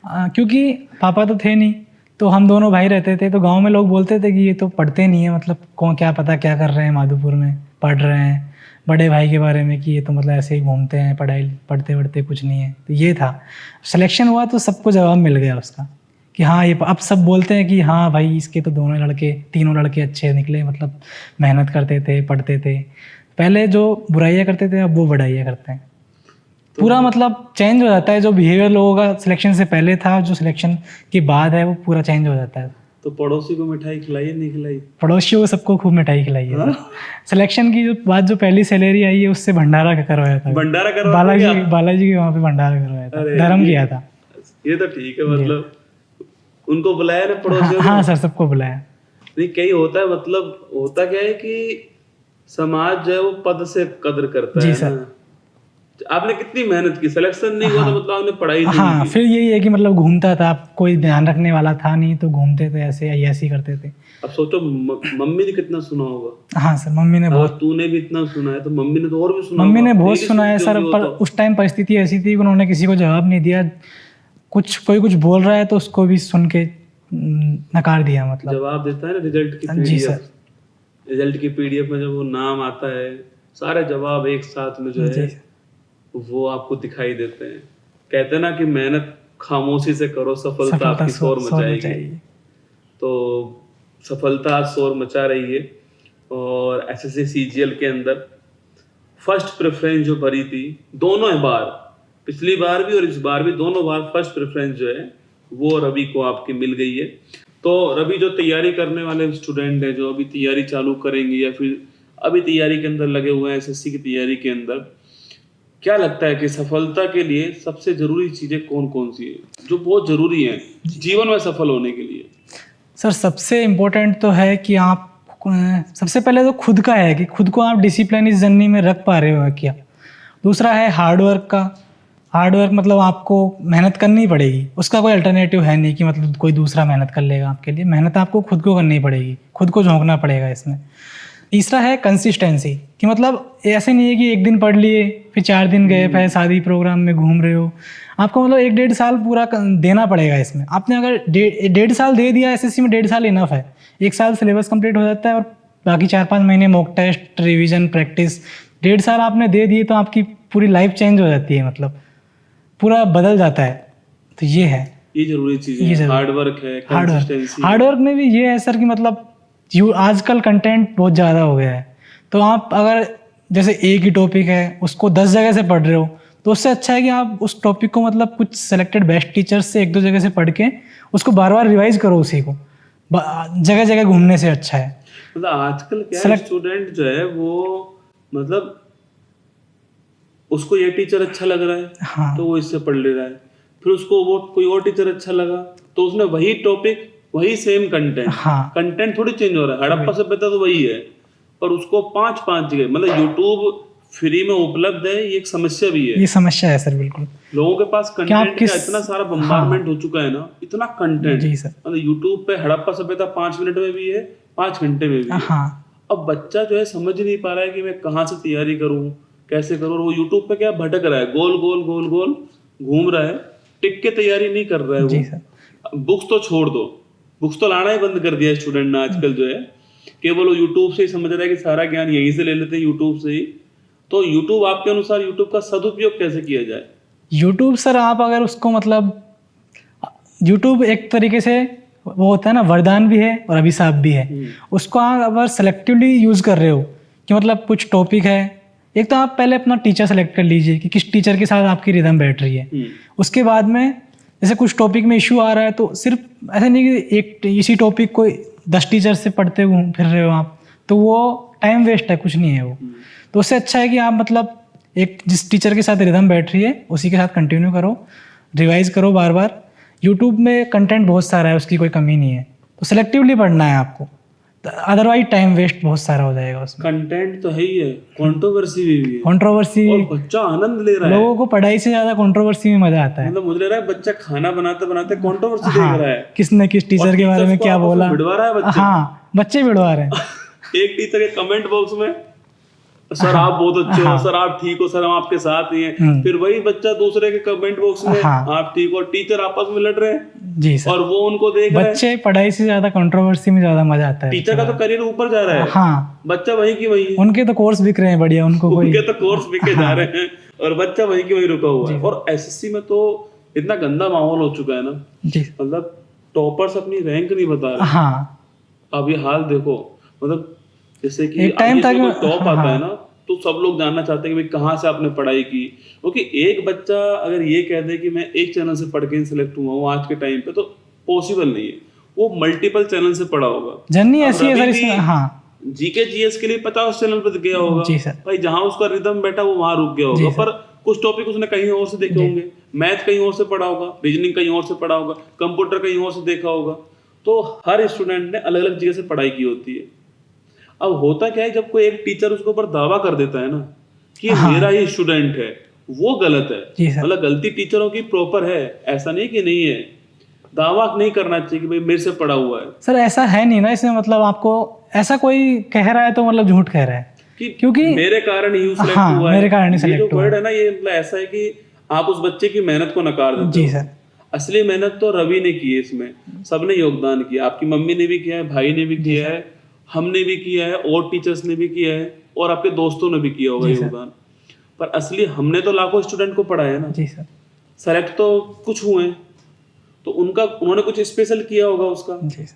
क्योंकि पापा तो थे नहीं, तो हम दोनों भाई रहते थे, तो गांव में लोग बोलते थे कि ये तो पढ़ते नहीं है, मतलब कौन क्या पता क्या कर रहे हैं माधोपुर में, पढ़ रहे हैं बड़े भाई के बारे में कि ये तो मतलब ऐसे ही घूमते हैं, पढ़ाई पढ़ते वढ़ते कुछ नहीं है। तो ये था, सिलेक्शन हुआ तो सबको जवाब मिल गया उसका कि हाँ ये, अब सब बोलते हैं कि हाँ भाई इसके तो दोनों लड़के, तीनों लड़के अच्छे निकले, मतलब मेहनत करते थे, पढ़ते थे। पहले जो बुराइयाँ करते थे अब वो बढ़ाइयाँ करते हैं। पूरा मतलब चेंज हो जाता है, जो बिहेवियर लोगों का सिलेक्शन से पहले था, जो सिलेक्शन के बाद है, वो पूरा चेंज हो जाता है। तो पड़ोसी को मिठाई खिलाई नहीं खिलाई? पड़ोसियों को सबको खूब मिठाई खिलाई है। सिलेक्शन की जो बाद जो पहली सैलरी आई है उससे भंडारा करवाया था। भंडारा करवाया? बालाजी के वहाँ पे भंडारा करवाया था, धर्म किया था। ये तो ठीक है, मतलब उनको बुलाया ना पड़ोसियों को? हाँ सर, सबको बुलाया। नहीं, कई होता है, मतलब होता क्या है कि समाज जो है वो पद से कदर करता जी है सर। ना। आपने कितनी मेहनत की, सिलेक्शन नहीं हुआ तो मतलब आपने पढ़ाई नहीं हाँ, की। फिर यही है कि मतलब घूमता था, कोई ध्यान रखने वाला था नहीं, तो घूमते थे ऐसे ऐसे करते थे। अब सोचो मम्मी ने कितना सुना होगा। हाँ सर, मम्मी ने बहुत, तूने भी इतना सुना है तो मम्मी ने तो और भी सुना मम्मी होगा। ने बहुत Daily सुना है सुनती सर, होगी वो पर तो। उस टाइम परिस्थिति ऐसी थी कि उन्होंने किसी को जवाब नहीं दिया। कोई कुछ बोल रहा है तो उसको भी सुन के नकार दिया, मतलब जवाब देता है ना रिजल्ट की जी पीडीएफ। सर। रिजल्ट की पीडीएफ में जब वो नाम आता है, सारे जवाब एक साथ में जो है जी वो आपको दिखाई देते हैं। कहते हैं ना कि मेहनत खामोशी से करो, सफलता आपकी शोर मचाएगी। तो सफलता आज शोर मचा रही है। और एसएससी सीजीएल के अंदर फर्स्ट प्रेफरेंस जो भरी थी दोनों बार, पिछली बार भी और इस बार भी, दोनों बार फर्स्ट प्रेफरेंस जो है वो रवि को आपकी मिल गई है। तो रवि, जो तैयारी करने वाले स्टूडेंट हैं, जो अभी तैयारी चालू करेंगे या फिर अभी तैयारी के अंदर लगे हुए हैं एसएससी की तैयारी के अंदर, क्या लगता है कि सफलता के लिए सबसे जरूरी चीजें कौन कौन सी है जो बहुत जरूरी है जीवन में सफल होने के लिए? सर, सबसे इम्पोर्टेंट तो है कि आप सबसे पहले तो खुद का है कि खुद को आप डिसिप्लिन इस जर्नी में रख पा रहे हो क्या। दूसरा है हार्डवर्क का। हार्डवर्क मतलब आपको मेहनत करनी पड़ेगी, उसका कोई अल्टरनेटिव है नहीं कि मतलब कोई दूसरा मेहनत कर लेगा आपके लिए। मेहनत आपको खुद को करनी पड़ेगी, खुद को झोंकना पड़ेगा इसमें। तीसरा है कंसिस्टेंसी, कि मतलब ऐसे नहीं है कि एक दिन पढ़ लिए फिर 4 दिन गए, फिर शादी प्रोग्राम में घूम रहे हो। आपको मतलब 1-1.5 साल पूरा देना पड़ेगा इसमें। आपने अगर 1.5 साल दे दिया एसएससी में, 1.5 साल इनफ है। 1 साल सिलेबस कंप्लीट हो जाता है और बाकी 4-5 महीने मॉक टेस्ट, रिवीजन, प्रैक्टिस। 1.5 साल आपने दे दिए तो आपकी पूरी लाइफ चेंज हो जाती है, मतलब पूरा बदल जाता है। तो ये है, ये जरूरी चीज है, हार्डवर्क है, कंसिस्टेंसी। हार्डवर्क में भी ये है सर कि मतलब आजकल कंटेंट बहुत ज़्यादा हो गया है, तो आप अगर जैसे एक ही टॉपिक है उसको 10 जगह से पढ़ रहे हो, तो उससे अच्छा है कि आप उस टॉपिक को मतलब कुछ सेलेक्टेड बेस्ट टीचर्स से 1-2 जगह से पढ़ के उसको बार बार रिवाइज करो। उसी को जगह जगह घूमने से अच्छा है। मतलब आजकल क्या है, स्टूडेंट जो है वो मतलब उसको ये टीचर अच्छा लग रहा है, हाँ, तो वो इससे पढ़ ले रहा है। फिर उसको वो कोई और टीचर अच्छा लगा तो उसने वही टॉपिक, वही सेम कंटेंट, हाँ, कंटेंट थोड़ी चेंज हो रहा है, हड़प्पा सभ्यता तो वही है, पर उसको 5-5 जगह, मतलब यूट्यूब फ्री में उपलब्ध है, ये एक समस्या भी है। ये समस्या है सर, बिल्कुल। लोगों के पास कंटेंट का इतना सारा बम्बारमेंट हो चुका है ना, इतना कंटेंट। जी सर। मतलब यूट्यूब पे हड़प्पा सभ्यता 5 मिनट में भी है, 5 घंटे में भी है। हाँ, अब बच्चा जो है समझ नहीं पा रहा है कि मैं कहाँ से तैयारी करूँ, कैसे करूँ। वो यूट्यूब पे क्या भटक रहा है, गोल गोल गोल गोल घूम रहा है, टिक के तैयारी नहीं कर रहा है जी वो। सर। बुक्स तो छोड़ दो, बुक्स तो लाना ही बंद कर दिया स्टूडेंट ने आजकल जो है। केवल वो यूट्यूब से ही समझ रहा है कि सारा ज्ञान यहीं से ले लेते हैं यूट्यूब से ही। तो यूट्यूब, आपके अनुसार यूट्यूब का सदुपयोग कैसे किया जाए? यूट्यूब सर, आप अगर उसको मतलब, यूट्यूब एक तरीके से वो होता है ना, वरदान भी है और अभिशाप भी है। उसको आप अगर सेलेक्टिवली यूज़ कर रहे हो कि मतलब कुछ टॉपिक है, एक तो आप पहले अपना टीचर सेलेक्ट कर लीजिए कि किस टीचर के साथ आपकी रिदम बैठ रही है। उसके बाद में जैसे कुछ टॉपिक में इशू आ रहा है तो सिर्फ ऐसा नहीं कि एक इसी टॉपिक को 10 टीचर से पढ़ते घूम फिर रहे हो आप, तो वो टाइम वेस्ट है, कुछ नहीं है वो। तो उससे अच्छा है कि आप मतलब एक जिस टीचर के साथ रिदम बैठ रही है उसी के साथ कंटिन्यू करो, रिवाइज करो बार बार। यूट्यूब में कंटेंट बहुत सारा है, उसकी कोई कमी नहीं है, तो सेलेक्टिवली पढ़ना है आपको। अदरवाइज टाइम वेस्ट बहुत सारा हो जाएगा उसमें। कंटेंट तो है ही है, कंट्रोवर्सी भी है, कंट्रोवर्सी, और बच्चा आनंद ले रहा है। लोगों को पढ़ाई से ज्यादा कंट्रोवर्सी में मजा आता है। मतलब मुझे लग रहा है बच्चा खाना बनाते बनाते कंट्रोवर्सी देख हाँ, रहा है, किसने किस टीचर के बारे में क्या बोला, भिड़वा रहा है बच्चे। हाँ, बच्चे भिड़वा रहे हैं। एक टीचर के कमेंट बॉक्स में, सर आप बहुत अच्छे हो, सर आप ठीक हो, सर हम आपके साथ ही हैं। फिर वही बच्चा दूसरे के कमेंट बॉक्स में, आप ठीक हो, टीचर आपस में लड़ रहे हैं जी सर, और वो उनको देख रहे हैं। बच्चे पढ़ाई से ज्यादा कंट्रोवर्सी में ज्यादा मजा आता है। टीचर का तो करियर ऊपर जा रहा है, हाँ, बच्चा वही की वही है। उनके तो कोर्स बिक रहे हैं बढ़िया, उनके तो कोर्स बिके जा रहे हैं और बच्चा वही की वही रुका हुआ है। और एसएससी में तो इतना गंदा माहौल हो चुका है ना जी, मतलब टॉपर्स अपनी रैंक नहीं बता रहे। हाँ, अब ये हाल देखो, मतलब जैसे कि एक टाइम तक टॉप आता है ना तो सब लोग जानना चाहते हैं कि भाई कहाँ से आपने पढ़ाई की। क्योंकि एक बच्चा अगर ये कह दे कि मैं एक चैनल से पढ़ के सिलेक्ट हुआ हूँ आज के टाइम पे, तो पॉसिबल नहीं है। वो मल्टीपल चैनल से पढ़ा होगा। जर्नी ऐसी है सर इसमें। हाँ, जीके जीएस के लिए 50 चैनल पर गया होगा जी सर, भाई, जहाँ उसका रिदम बैठा वो वहां रुक गया होगा। पर कुछ टॉपिक उसने कहीं और से देखे होंगे, मैथ कहीं और से पढ़ा होगा, रीजनिंग कहीं और से पढ़ा होगा, कंप्यूटर कहीं और से देखा होगा। तो हर स्टूडेंट ने अलग अलग जगह से पढ़ाई की होती है। अब होता क्या है, जब कोई एक टीचर उसके ऊपर दावा कर देता है ना कि मेरा ही स्टूडेंट है, वो गलत है। मतलब गलती टीचरों की प्रॉपर है, ऐसा नहीं कि नहीं है। दावा नहीं करना चाहिए कि भाई मेरे से पढ़ा हुआ है। सर ऐसा है नहीं ना इसमें, मतलब आपको ऐसा कोई कह रहा है तो मतलब झूठ कह रहा है क्योंकि मेरे कारण ही सिलेक्ट हुआ है। मेरे कारण ही सिलेक्ट हुआ है। वर्ड है ना ये, मतलब ऐसा है कि आप उस बच्चे की मेहनत को नकार देते जी हो। सर, असली मेहनत तो रवि ने की है, इसमें सबने योगदान किया। आपकी मम्मी ने भी किया है, भाई ने भी किया है, हमने भी किया है, और टीचर्स ने भी किया है, और आपके दोस्तों ने भी किया होगा योगदान। पर असली हमने तो लाखों स्टूडेंट को पढ़ाया ना जी सर, सेलेक्ट तो कुछ हुए, तो उन्होंने कुछ स्पेशल किया होगा उसका जी सर।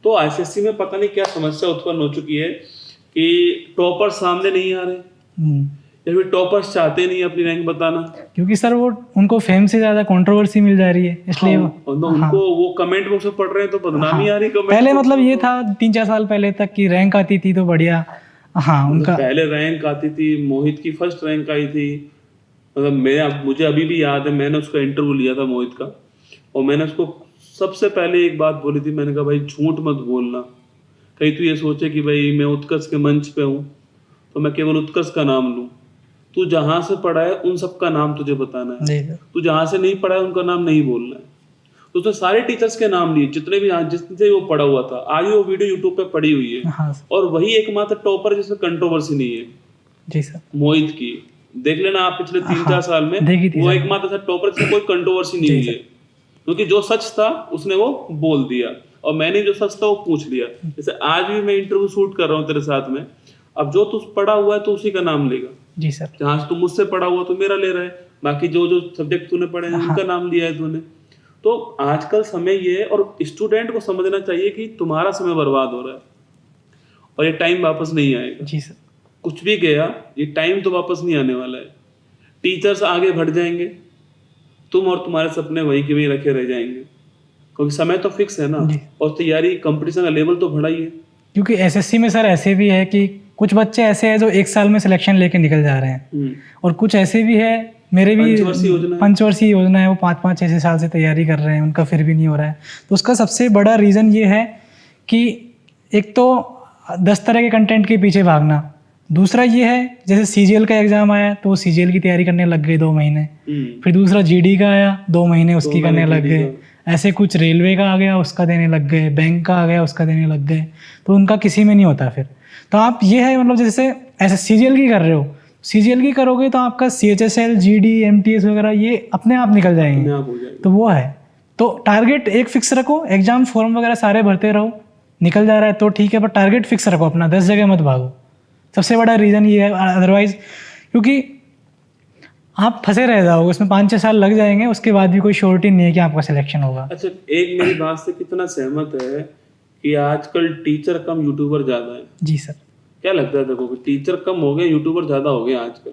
तो आईसीएससी में पता नहीं क्या समस्या उत्पन्न हो चुकी है कि टॉपर्स सामने नहीं आ रहे, या फिर टॉपर्स चाहते नहीं अपनी रैंक बताना, क्योंकि सर वो उनको फेम से ज्यादा कंट्रोवर्सी मिल जा रही है, इसलिए उनको वो कमेंट बॉक्स में पढ़ रहे हैं तो बदनामी आ रही। कमेंट पहले मतलब ये था 3-4 साल पहले तक की रैंक आती थी तो बढ़िया, हाँ उनका पहले रैंक आती थी। मोहित की फर्स्ट रैंक आई थी, मतलब मुझे अभी भी याद है, मैंने उसका इंटरव्यू लिया था मोहित का, और मैंने उसको सबसे पहले एक बात बोली थी, मैंने कहा भाई झूठ मत बोलना, कहीं तू ये सोचे कि भाई मैं उत्कर्ष के मंच पे हूँ तो मैं केवल उत्कर्ष का नाम लूँ। तू जहाँ से पढ़ा है उन सब का नाम तुझे बताना है, तू जहाँ से नहीं पढ़ा है उनका नाम नहीं बोलना है। तो उसने सारे टीचर्स के नाम लिए जितने भी जिससे वो पढ़ा हुआ था। आज वो वीडियो यूट्यूब पे पड़ी हुई है। हाँ, और वही एकमात्र टॉपर जिसमें कंट्रोवर्सी नहीं है जी सर, मोहित की। देख लेना आप पिछले 3-4 साल में वो एकमात्र ऐसा टॉपर जिसमें कोई कंट्रोवर्सी नहीं है, क्योंकि जो सच था उसने वो बोल दिया और मैंने जो सच था वो पूछ लिया। जैसे आज भी मैं इंटरव्यू शूट कर रहा हूँ तेरे साथ में, अब जो तू पढ़ा हुआ है तो उसी का नाम लेगा जी सर। जहाँ से तू मुझसे पढ़ा हुआ तो मेरा ले रहा है, बाकी जो जो सब्जेक्ट तूने पढ़े हैं उनका नाम लिया है तूने। तो आजकल समय ये है, और स्टूडेंट को समझना चाहिए कि तुम्हारा समय बर्बाद हो रहा है और ये टाइम वापस नहीं आएगा जी सर। कुछ भी गया, ये टाइम तो वापस नहीं आने वाला है। टीचर्स आगे बढ़ जाएंगे, तुम और तुम्हारे सपने वहीं के वहीं रखे रह जाएंगे, क्योंकि समय तो फिक्स है ना, और तैयारी कंपटीशन का लेवल तो बढ़ा ही है। क्योंकि एसएससी में सर ऐसे भी है कि कुछ बच्चे ऐसे हैं जो 1 साल में सिलेक्शन लेके निकल जा रहे हैं, और कुछ ऐसे भी है, मेरे भी पंचवर्षीय योजना है, वो 5-5-6 साल से तैयारी कर रहे हैं, उनका फिर भी नहीं हो रहा है। तो उसका सबसे बड़ा रीज़न ये है कि एक तो 10 तरह के कंटेंट के पीछे भागना, दूसरा ये है जैसे सीजीएल का एग्ज़ाम आया तो वो सीजीएल की तैयारी करने लग गए 2 महीने, फिर दूसरा जीडी का आया 2 महीने उसकी करने लग गए, ऐसे कुछ रेलवे का आ गया उसका देने लग गए, बैंक का आ गया उसका देने लग गए, तो उनका किसी में नहीं होता फिर। तो आप ये है मतलब जैसे ऐसे सीजीएल की कर रहे हो, सीजीएल की करोगे तो आपका CHSL, GD, MTS वगैरह ये अपने आप निकल जाएंगे, तो वो है। तो टारगेट एक फिक्स रखो, एग्जाम फॉर्म वगैरह सारे भरते रहो, निकल जा रहा है तो ठीक है, पर टारगेट फिक्स रखो अपना, 10 जगह मत भागो। सबसे बड़ा रीज़न ये है, अदरवाइज क्योंकि आप फंसे रह जाओगे उसमें, 5-6 साल लग जाएंगे, उसके बाद भी कोई श्योरिटी नहीं है कि आपका सिलेक्शन होगा। अच्छा, एक मेरी बात से कितना सहमत है कि आजकल टीचर कम यूट्यूबर ज़्यादा है? जी सर। क्या लगता है देखो, टीचर कम हो गए, यूट्यूबर ज़्यादा हो गए आजकल?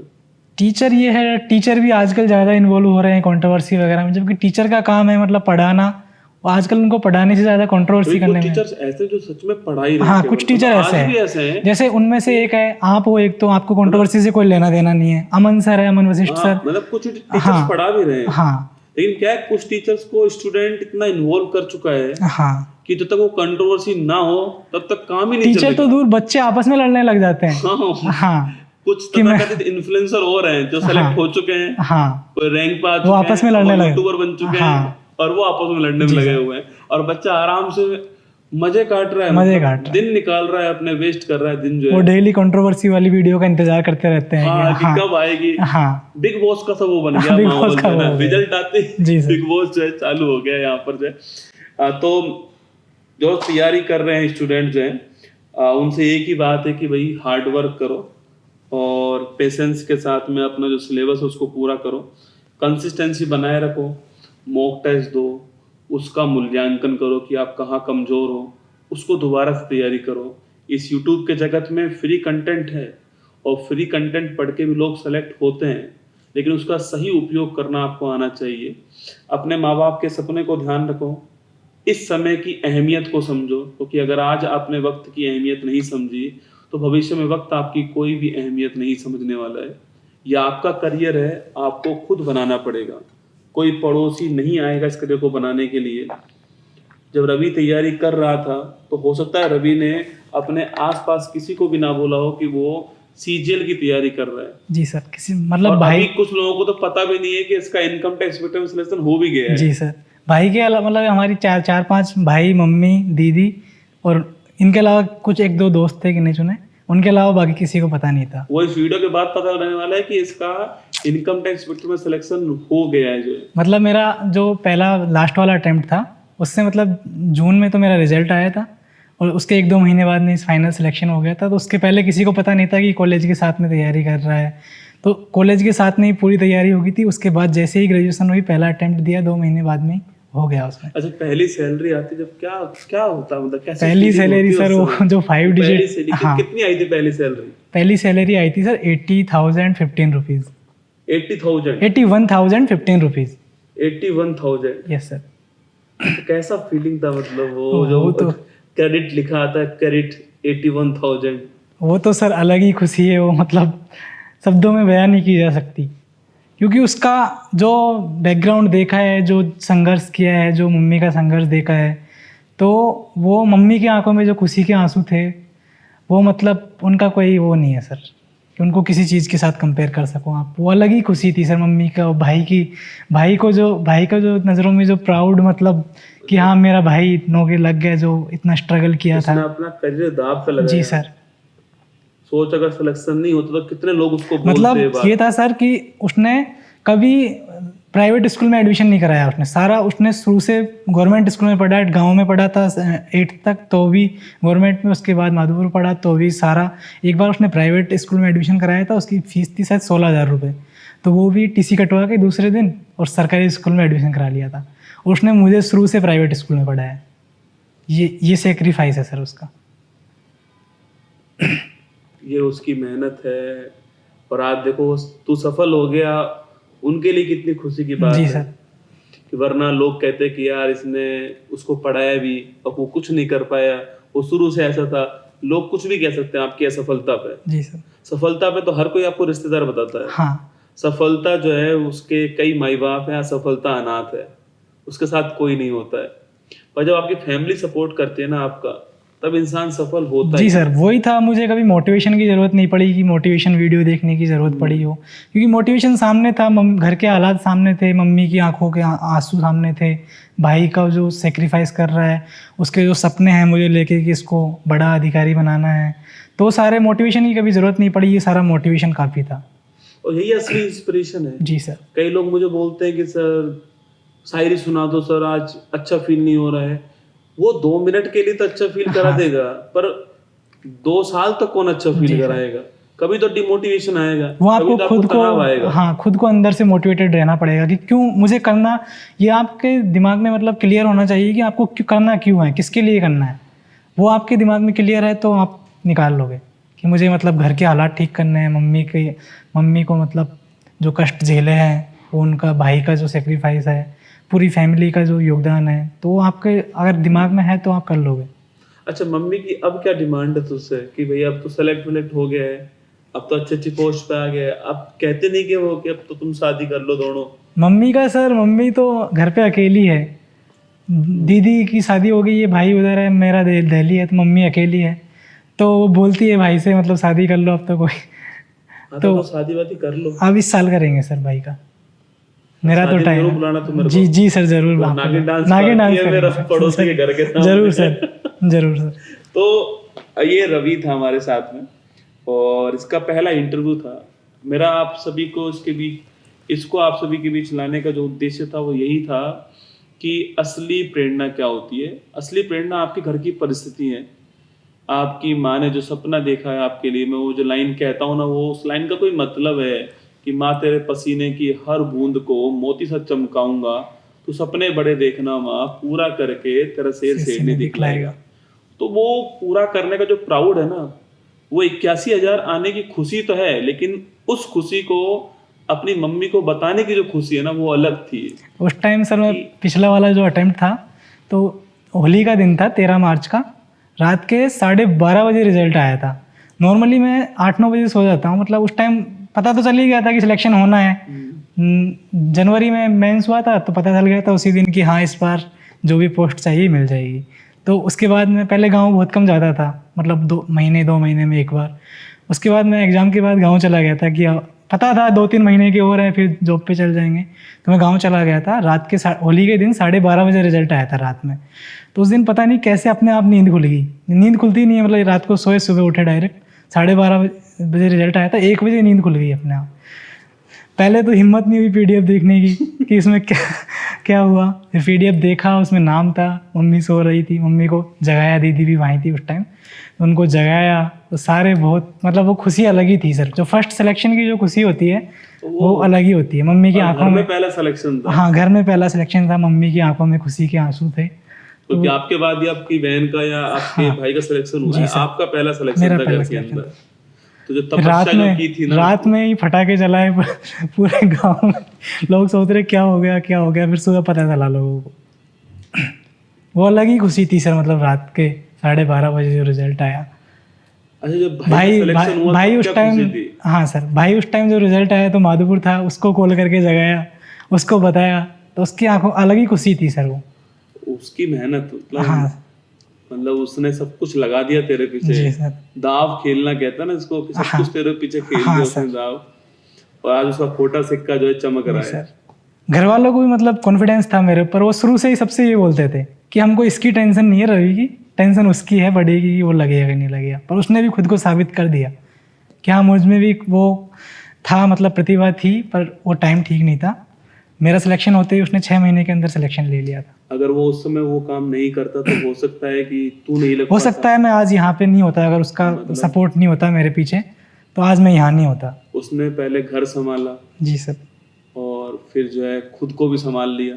टीचर ये है, टीचर भी आजकल ज़्यादा इन्वॉल्व हो रहे हैं कंट्रोवर्सी वगैरह में, जबकि टीचर का काम है मतलब पढ़ाना, आजकल उनको पढ़ाने से ज्यादा कंट्रोवर्सी करने में। टीचर्स ऐसे जो सच में पढ़ाई हाँ, कुछ टीचर ऐसे हैं, जैसे उनमें से एक है आप हो, एक तो आपको कंट्रोवर्सी से कोई लेना देना नहीं है, अमन सर है, अमन वशिष्ठ सर, मतलब कुछ टीचर्स पढ़ा भी रहे हैं। हाँ, लेकिन क्या है, कुछ टीचर्स को स्टूडेंट इतना इन्वॉल्व कर चुका है कि जब तक वो कंट्रोवर्सी ना हो तब तक काम ही नहीं टीचर चलेगा। तो दूर, बच्चे आपस में लड़ने लग जाते हैं। हाँ, हाँ कुछ कि मैं, तथाकथित इन्फ्लुएंसर और हैं जो हाँ सेलेक्ट हो चुके हैं, हाँ कोई रैंक पे आ वो चुके आपस में हैं, लड़ने वो लगे। यूट्यूबर बन चुके हैं हाँ और वो आपस में लड़ने में जी लगे सर, हुए हैं, और बच्चा आराम से मजे काट रहा है, मजे मतलब काट रहा है। दिन निकाल रहा है, अपने वेस्ट कर रहा है दिन जो वो है। डेली कंट्रोवर्सी वाली वीडियो का इंतजार करते रहते हैं हाँ कि कि हाँ कब आएगी। हाँ बिग बॉस का सब वो बन गया बिग माहौल बॉस जो का है वो ना, हो गया। रिजल्ट आते ही जी सर, बिग बॉस जो है चालू हो गया यहाँ पर जो है। तो जो तैयारी कर रहे हैं स्टूडेंट जो हैं, उनसे एक ही बात है कि भाई हार्ड वर्क करो और पेशेंस के साथ में अपना जो सिलेबस है उसको पूरा करो, कंसिस्टेंसी बनाए रखो, मॉक टेस्ट दो, उसका मूल्यांकन करो कि आप कहाँ कमज़ोर हो, उसको दोबारा से तैयारी करो। इस यूट्यूब के जगत में फ्री कंटेंट है और फ्री कंटेंट पढ़ के भी लोग सेलेक्ट होते हैं, लेकिन उसका सही उपयोग करना आपको आना चाहिए। अपने माँ बाप के सपने को ध्यान रखो, इस समय की अहमियत को समझो, क्योंकि अगर आज आपने वक्त की अहमियत नहीं समझी तो भविष्य में वक्त आपकी कोई भी अहमियत नहीं समझने वाला है। यह आपका करियर है, आपको खुद बनाना पड़ेगा, कोई पड़ोसी नहीं आएगा इस करियर को बनाने के लिए। जब रवि तैयारी कर रहा था तो हो सकता है रवि ने अपने आसपास किसी को भी ना बोला हो कि वो सीजीएल की तैयारी कर रहा है, जी सर, किसी मतलब और भाई, अभी कुछ लोगों को तो पता भी नहीं है कि इसका इनकम टैक्स रिटर्न सिलेक्शन हो भी गया है। जी सर, भाई के अलावा मतलब हमारी चार पांच भाई, मम्मी, दीदी और इनके अलावा कुछ एक दो दोस्त थे गिने चुने, उनके अलावा बाकी किसी को पता नहीं था। वो इस वीडियो के बाद पता लगने वाला है कि इसका इनकम टैक्स रिटर्न में सिलेक्शन हो गया है जो है। मतलब मेरा जो पहला लास्ट वाला अटेम्प्ट था उससे मतलब जून में तो मेरा रिजल्ट आया था और उसके एक दो महीने बाद में फाइनल सिलेक्शन हो गया था। तो उसके पहले किसी को पता नहीं था कि कॉलेज के साथ में तैयारी कर रहा है, तो कॉलेज के साथ में ही पूरी तैयारी हो गई थी। उसके बाद जैसे ही ग्रेजुएशन हुई, पहला अटेम्प्ट दिया, 2 महीने बाद में हो गया उसमें। अच्छा, पहली सैलरी आती जब क्या क्या होता, मतलब कैसे पहली feeling सैलरी होती है सर उस वो समय? जो 5 पहली डिजिट, सैलरी हाँ कितनी आई थी पहली सैलरी? पहली सैलरी आई थी sir 80,015 rupees. 80,000? 81,015 rupees. 81,000? Yes sir. तो कैसा फीलिंग था, मतलब वो जो वो तो क्रेडिट लिखा आता है, क्रेडिट 81,000? वो तो सर अलग ही खुशी है, वो मतलब शब्दों में बयान नहीं की जा सकती, क्योंकि उसका जो बैकग्राउंड देखा है, जो संघर्ष किया है, जो मम्मी का संघर्ष देखा है, तो वो मम्मी की आंखों में जो खुशी के आंसू थे, वो मतलब उनका कोई वो नहीं है सर कि उनको किसी चीज़ के साथ कंपेयर कर सको आप। वो अलग ही खुशी थी सर मम्मी का, और भाई का जो नज़रों में जो प्राउड, मतलब कि हाँ मेरा भाई नौकरी लग गया, जो इतना स्ट्रगल किया उसने था। अपना करियर दांव पे लगाया। जी सर, सोच अगर सिलेक्शन नहीं होता तो कितने लोग उसको बोलते मतलब ये बात। ये था सर कि उसने कभी प्राइवेट स्कूल में एडमिशन नहीं कराया, उसने शुरू से गवर्नमेंट स्कूल में पढ़ा, गांव में पढ़ा था 8th तक, तो भी गवर्नमेंट में, उसके बाद माधोपुर पढ़ा तो भी सारा। एक बार उसने प्राइवेट स्कूल में एडमिशन कराया था, उसकी फीस थी शायद 16,000 रुपये, तो वो भी टीसी कटवा के दूसरे दिन और सरकारी स्कूल में एडमिशन करा लिया था। उसने मुझे शुरू से प्राइवेट स्कूल में पढ़ाया। ये सेक्रीफाइस है सर उसका। ये उसकी मेहनत है, और आज देखो तू सफल हो गया, उनके लिए कितनी खुशी की बात जी है। सर, कि वरना लोग कहते कि यार इसने उसको पढ़ाया भी और वो कुछ नहीं कर पाया, वो शुरू से ऐसा था। लोग कुछ भी कह सकते हैं आपकी असफलता पे, जी सर, सफलता पे तो हर कोई आपको रिश्तेदार बताता है। हाँ सफलता जो है उसके कई माई बाप है, असफलता अनाथ है, उसके साथ कोई नहीं होता है। पर जब आपकी फैमिली सपोर्ट करती है ना आपका, तब इंसान सफल होता जी ही। सर, वही था। मुझे कभी मोटिवेशन की ज़रूरत नहीं पड़ी कि मोटिवेशन वीडियो देखने की ज़रूरत पड़ी हो, क्योंकि मोटिवेशन सामने था, घर के हालात सामने थे, मम्मी की आंखों के आंसू सामने थे, भाई का जो सेक्रीफाइस कर रहा है, उसके जो सपने हैं मुझे लेके कि इसको बड़ा अधिकारी बनाना है, तो सारे मोटिवेशन की कभी ज़रूरत नहीं पड़ी। ये सारा मोटिवेशन काफ़ी था। और यही असली इंस्पिरेशन है। जी सर, कई लोग मुझे बोलते हैं कि सर शायरी सुना दो सर, आज अच्छा फील नहीं हो रहा है। वो 2 मिनट के लिए तो अच्छा फील करा हाँ। देगा, पर 2 साल तक कौन अच्छा जी फील सर। कराएगा? कभी तो डिमोटिवेशन आएगा, वो कभी आपको तो खुद आपको तनाव आएगा। खुद को अंदर से मोटिवेटेड रहना पड़ेगा कि क्यों मुझे करना। ये आपके दिमाग में मतलब क्लियर होना चाहिए कि आपको क्यों करना, क्यों है, किसके लिए करना है। वो आपके दिमाग में क्लियर है तो आप निकाल लोगे कि मुझे मतलब घर के हालात ठीक करने हैं, मम्मी को मतलब जो कष्ट झेले हैं, वो उनका भाई का जो सेक्रीफाइस है, पूरी फैमिली का जो योगदान है, तो वो आपके अगर दिमाग में है तो आप कर लोगे। अच्छा, मम्मी की अब क्या डिमांड है तुझसे कि भाई अब तो सेलेक्ट हो गया है, अब तो अच्छी पोस्ट पे आ गया है, अब कहते नहीं कि अब तो तुम शादी कर लो दोनों? मम्मी तो घर पे अकेली है, दीदी की शादी हो गई है, भाई उधर है, मेरा दिल्ली है, तो मम्मी अकेली है। तो वो बोलती है भाई से मतलब शादी कर लो अब तो कोई। हाँ तो तो शादी वादी कर लो, अब इस साल करेंगे सर भाई का। मेरा तो शादी में टाइम जरूर है। बुलाना तो मेरे जी को। जी सर, जरूर वो आपको नागिन डांस नागिन पार्टी डांस है मेरा करेंगे पड़ोसी के घर के सामने। जरूर सर, जरूर सर। तो ये रवि था हमारे साथ में, और इसका पहला इंटरव्यू था मेरा। आप सभी को इसके बीच, इसको आप सभी के बीच लाने का जो उद्देश्य था वो यही था कि असली प्रेरणा क्या होती है। असली प्रेरणा आपके घर की परिस्थिति है। आपकी माँ ने जो सपना देखा है आपके लिए, मैं वो जो लाइन कहता हूँ ना, वो उस लाइन का कोई मतलब है कि माँ तेरे पसीने की हर बूंद को मोती सा चमकाऊंगा, तू सपने बड़े देखना माँ, पूरा करके तेरा शेर से शेरनी नहीं दिखलाएगा। दिखलाएगा। तो वो पूरा करने का जो प्राउड है ना, वो 81,000 आने की खुशी तो है, लेकिन उस खुशी को अपनी मम्मी को बताने की जो खुशी है ना, वो अलग थी। उस टाइम सर मैं कि पिछला वाला जो अटेम्प्ट था, तो होली का दिन था 13 मार्च का, रात के 12:30 बजे रिजल्ट आया था। नॉर्मली मैं 8-9 बजे सो जाता हूँ, मतलब उस टाइम पता तो चल ही गया था कि सिलेक्शन होना है। जनवरी में मेंस हुआ था तो पता चल गया था उसी दिन कि हाँ इस बार जो भी पोस्ट चाहिए मिल जाएगी। तो उसके बाद मैं पहले गांव बहुत कम जाता था, मतलब 2 महीने में एक बार। उसके बाद मैं एग्ज़ाम के बाद गांव चला गया था कि पता था 2-3 महीने की और है फिर जॉब पे चल जाएंगे। तो मैं गांव चला गया था रात के होली के दिन 12:30 बजे रिजल्ट आया था रात में। तो उस दिन पता नहीं कैसे अपने आप नींद खुल गई, नींद खुलती नहीं है, मतलब रात को सोए सुबह उठे डायरेक्ट 12:30 बजे रिजल्ट आया था, 1 बजे नींद खुल गई अपने आप। पहले तो हिम्मत नहीं हुई पीडीएफ देखने की कि इसमें क्या क्या हुआ। फिर पीडीएफ देखा, उसमें नाम था, मम्मी सो रही थी, मम्मी को जगाया, दीदी भी वहीं थी उस टाइम, तो उनको जगाया। तो सारे बहुत, मतलब वो खुशी अलग ही थी सर। जो फर्स्ट सिलेक्शन की जो खुशी होती है वो अलग ही होती है। मम्मी की आंखों घर में, में पहला सिलेक्शन था। हाँ घर में पहला सिलेक्शन था, मम्मी की आंखों में खुशी के आंसू थे। तो क्या आपके बाद ही आपकी बहन का या आपके हाँ भाई का सिलेक्शन हुआ जी है? सर, आपका पहला सिलेक्शन मेरा था पहला घर के सिलेक्शन अंदर। तो जो था। रात तपस्या जो में, की थी ना, रात में ही फटाके जलाए पूरे गांव में। लोग सोच रहे क्या हो गया क्या हो गया, फिर सुबह पता चला लोगों को। वो अलग ही खुशी थी सर, मतलब रात के 12:30 बजे जो रिजल्ट आया। अच्छा जब भाई का भाई सिलेक्शन हुआ भाई तो उस क्या टाइम, खुशी थी? हाँ सर, भाई उस टाइम जो रिजल्ट आया तो माधोपुर था, उसको कॉल करके जगाया, उसको बताया, तो उसकी आंखों अलग ही खुशी थी सर वो। उसकी मेहनत, हाँ मतलब उसने सब कुछ लगा दिया तेरे पीछे। जी सर। दाव खेलना कहता है ना इसको, कि सब हाँ कुछ तेरे पीछे खेल हाँ दिया सर। उसने दाव, और आज उसका खोटा सिक्का जो है चमक जी रहा है। सर। घर वालों को भी मतलब कॉन्फिडेंस था मेरे ऊपर, वो शुरू से ही सबसे ये बोलते थे कि हमको इसकी टेंशन नहीं है, रवि की टेंशन उसकी है, बढ़ेगी कि वो लगेगा कि नहीं लगेगा। पर उसने भी खुद को साबित कर दिया कि हाँ मुझ में भी वो था, मतलब प्रतिभा थी, पर वो टाइम ठीक नहीं था। मेरा सिलेक्शन होते ही उसने 6 महीने के अंदर सिलेक्शन ले लिया था। अगर वो उस समय वो काम नहीं करता तो हो सकता है कि तू नहीं लग हो पाता। सकता है मैं आज यहाँ पे नहीं होता, अगर उसका मतलब सपोर्ट नहीं होता मेरे पीछे, तो आज मैं यहाँ नहीं होता। उसने पहले घर संभाला, जी सर। और फिर जो है खुद को भी संभाल लिया,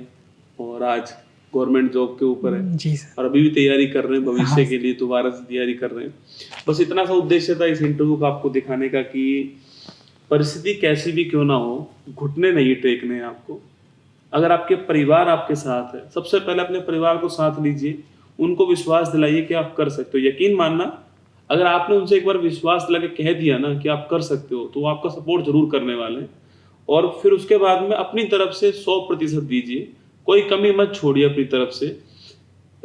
और आज गवर्नमेंट जॉब के ऊपर है, जी सर। और अभी भी तैयारी कर रहे हैं, भविष्य हाँ के लिए दोबारा से तैयारी कर रहे हैं। बस इतना सा उद्देश्य था इस इंटरव्यू का, आपको दिखाने का कि परिस्थिति कैसी भी क्यों ना हो, घुटने नहीं टेकने हैं आपको। अगर आपके परिवार आपके साथ है, सबसे पहले अपने परिवार को साथ लीजिए, उनको विश्वास दिलाइए कि आप कर सकते हो। यकीन मानना, अगर आपने उनसे एक बार विश्वास दिला के कह दिया ना कि आप कर सकते हो, तो वो आपका सपोर्ट जरूर करने वाले हैं। और फिर उसके बाद में अपनी तरफ से 100% दीजिए, कोई कमी मत छोड़िए अपनी तरफ से।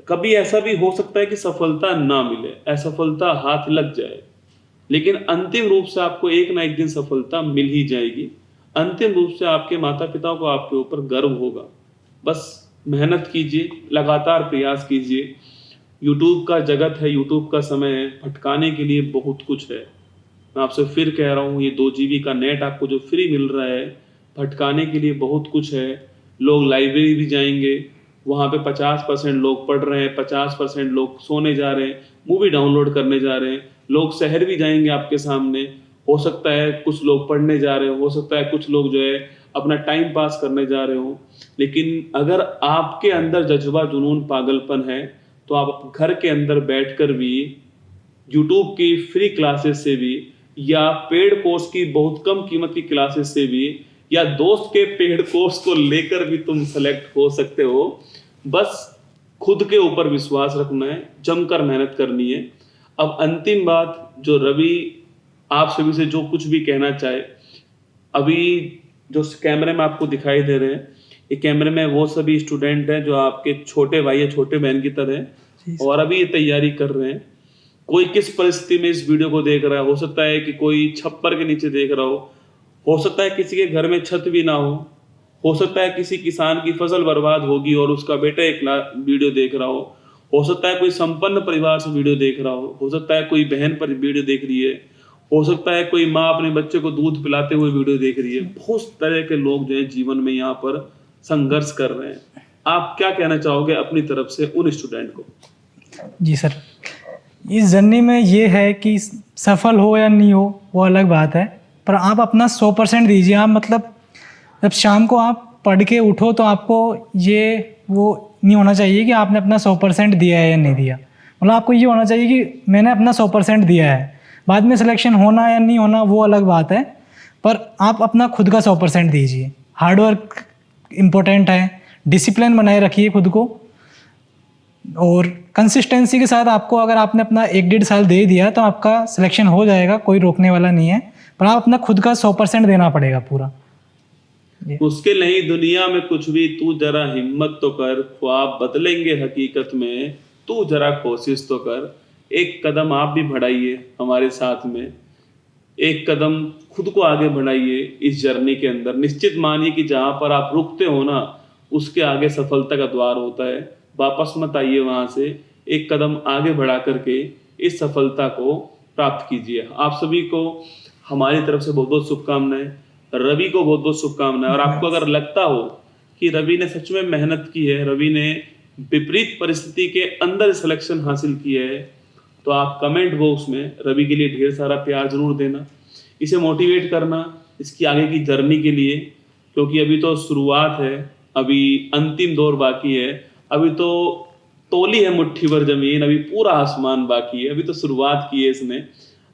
कभी ऐसा भी हो सकता है कि सफलता ना मिले, असफलता हाथ लग जाए, लेकिन अंतिम रूप से आपको एक ना एक दिन सफलता मिल ही जाएगी। अंतिम रूप से आपके माता पिता को आपके ऊपर गर्व होगा। बस मेहनत कीजिए, लगातार प्रयास कीजिए। यूट्यूब का जगत है, यूट्यूब का समय है, भटकाने के लिए बहुत कुछ है। मैं आपसे फिर कह रहा हूँ, ये 2 GB का नेट आपको जो फ्री मिल रहा है, भटकाने के लिए बहुत कुछ है। लोग लाइब्रेरी भी जाएंगे, वहाँ पे 50% लोग पढ़ रहे हैं, 50% लोग सोने जा रहे हैं, मूवी डाउनलोड करने जा रहे हैं। लोग शहर भी जाएंगे आपके सामने, हो सकता है कुछ लोग पढ़ने जा रहे हो सकता है कुछ लोग जो है अपना टाइम पास करने जा रहे हो। लेकिन अगर आपके अंदर जज्बा, जुनून, पागलपन है, तो आप घर के अंदर बैठकर भी यूट्यूब की फ्री क्लासेस से भी, या पेड कोर्स की बहुत कम कीमत की क्लासेस से भी, या दोस्त के पेड कोर्स को लेकर भी तुम सेलेक्ट हो सकते हो। बस खुद के ऊपर विश्वास रखना है, जमकर मेहनत करनी है। अब अंतिम बात, जो रवि आप सभी से जो कुछ भी कहना चाहे, अभी जो कैमरे में आपको दिखाई दे रहे हैं, ये कैमरे में वो सभी स्टूडेंट हैं जो आपके छोटे भाई या छोटे बहन की तरह हैं और अभी ये तैयारी कर रहे हैं। कोई किस परिस्थिति में इस वीडियो को देख रहा है, हो सकता है कि कोई छप्पर के नीचे देख रहा हो सकता है किसी के घर में छत भी ना हो सकता है किसी किसान की फसल बर्बाद होगी और उसका बेटा एक वीडियो देख रहा हो सकता है कोई संपन्न परिवार से वीडियो देख रहा हो सकता है कोई बहन पर वीडियो देख रही है, हो सकता है कोई माँ अपने बच्चे को दूध पिलाते हुए वीडियो देख रही है। बहुत तरह के लोग जो है जीवन में यहाँ पर संघर्ष कर रहे हैं। आप क्या कहना चाहोगे अपनी तरफ से उन स्टूडेंट को? जी सर, इस जर्नी में ये है कि सफल हो या नहीं हो वो अलग बात है, पर आप अपना 100% दीजिए। आप मतलब जब शाम को आप पढ़ के उठो तो आपको ये वो नहीं होना चाहिए कि आपने अपना 100% दिया है या नहीं दिया। मतलब आपको ये होना चाहिए कि मैंने अपना 100% दिया है। बाद में सिलेक्शन होना या नहीं होना वो अलग बात है, पर आप अपना खुद का 100% दीजिए। हार्डवर्क इम्पोर्टेंट है, डिसिप्लिन बनाए रखिए खुद को, और कंसिस्टेंसी के साथ आपको अगर आपने अपना 1-1.5 साल दे दिया तो आपका सिलेक्शन हो जाएगा, कोई रोकने वाला नहीं है। पर आप अपना खुद का 100% देना पड़ेगा पूरा। मुश्किल नहीं दुनिया में कुछ भी, तू जरा हिम्मत तो कर, ख्वाब बदलेंगे हकीकत में, तू जरा कोशिश तो कर। एक कदम आप भी बढ़ाइए हमारे साथ में, एक कदम खुद को आगे बढ़ाइए इस जर्नी के अंदर। निश्चित मानिए कि जहाँ पर आप रुकते हो ना, उसके आगे सफलता का द्वार होता है। वापस मत आइए वहाँ से, एक कदम आगे बढ़ा करके इस सफलता को प्राप्त कीजिए। आप सभी को हमारी तरफ से बहुत बहुत शुभकामनाएं, रवि को बहुत बहुत शुभकामनाएं। और आपको अगर लगता हो कि रवि ने सच में मेहनत की है, रवि ने विपरीत परिस्थिति के अंदर सिलेक्शन हासिल की है, तो आप कमेंट बॉक्स में रवि के लिए ढेर सारा प्यार जरूर देना, इसे मोटिवेट करना इसकी आगे की जर्नी के लिए, क्योंकि अभी तो शुरुआत है, अभी अंतिम दौर बाकी है, अभी तो तोली है मुट्ठी भर जमीन, अभी पूरा आसमान बाकी है, अभी तो शुरुआत की है इसने।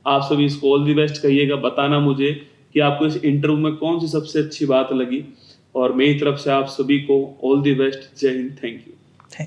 आप सभी इसको ऑल दी बेस्ट कहिएगा, बताना मुझे कि आपको इस इंटरव्यू में कौन सी सबसे अच्छी बात लगी। और मेरी तरफ से आप सभी को ऑल दी बेस्ट। जय हिंद, थैंक यू।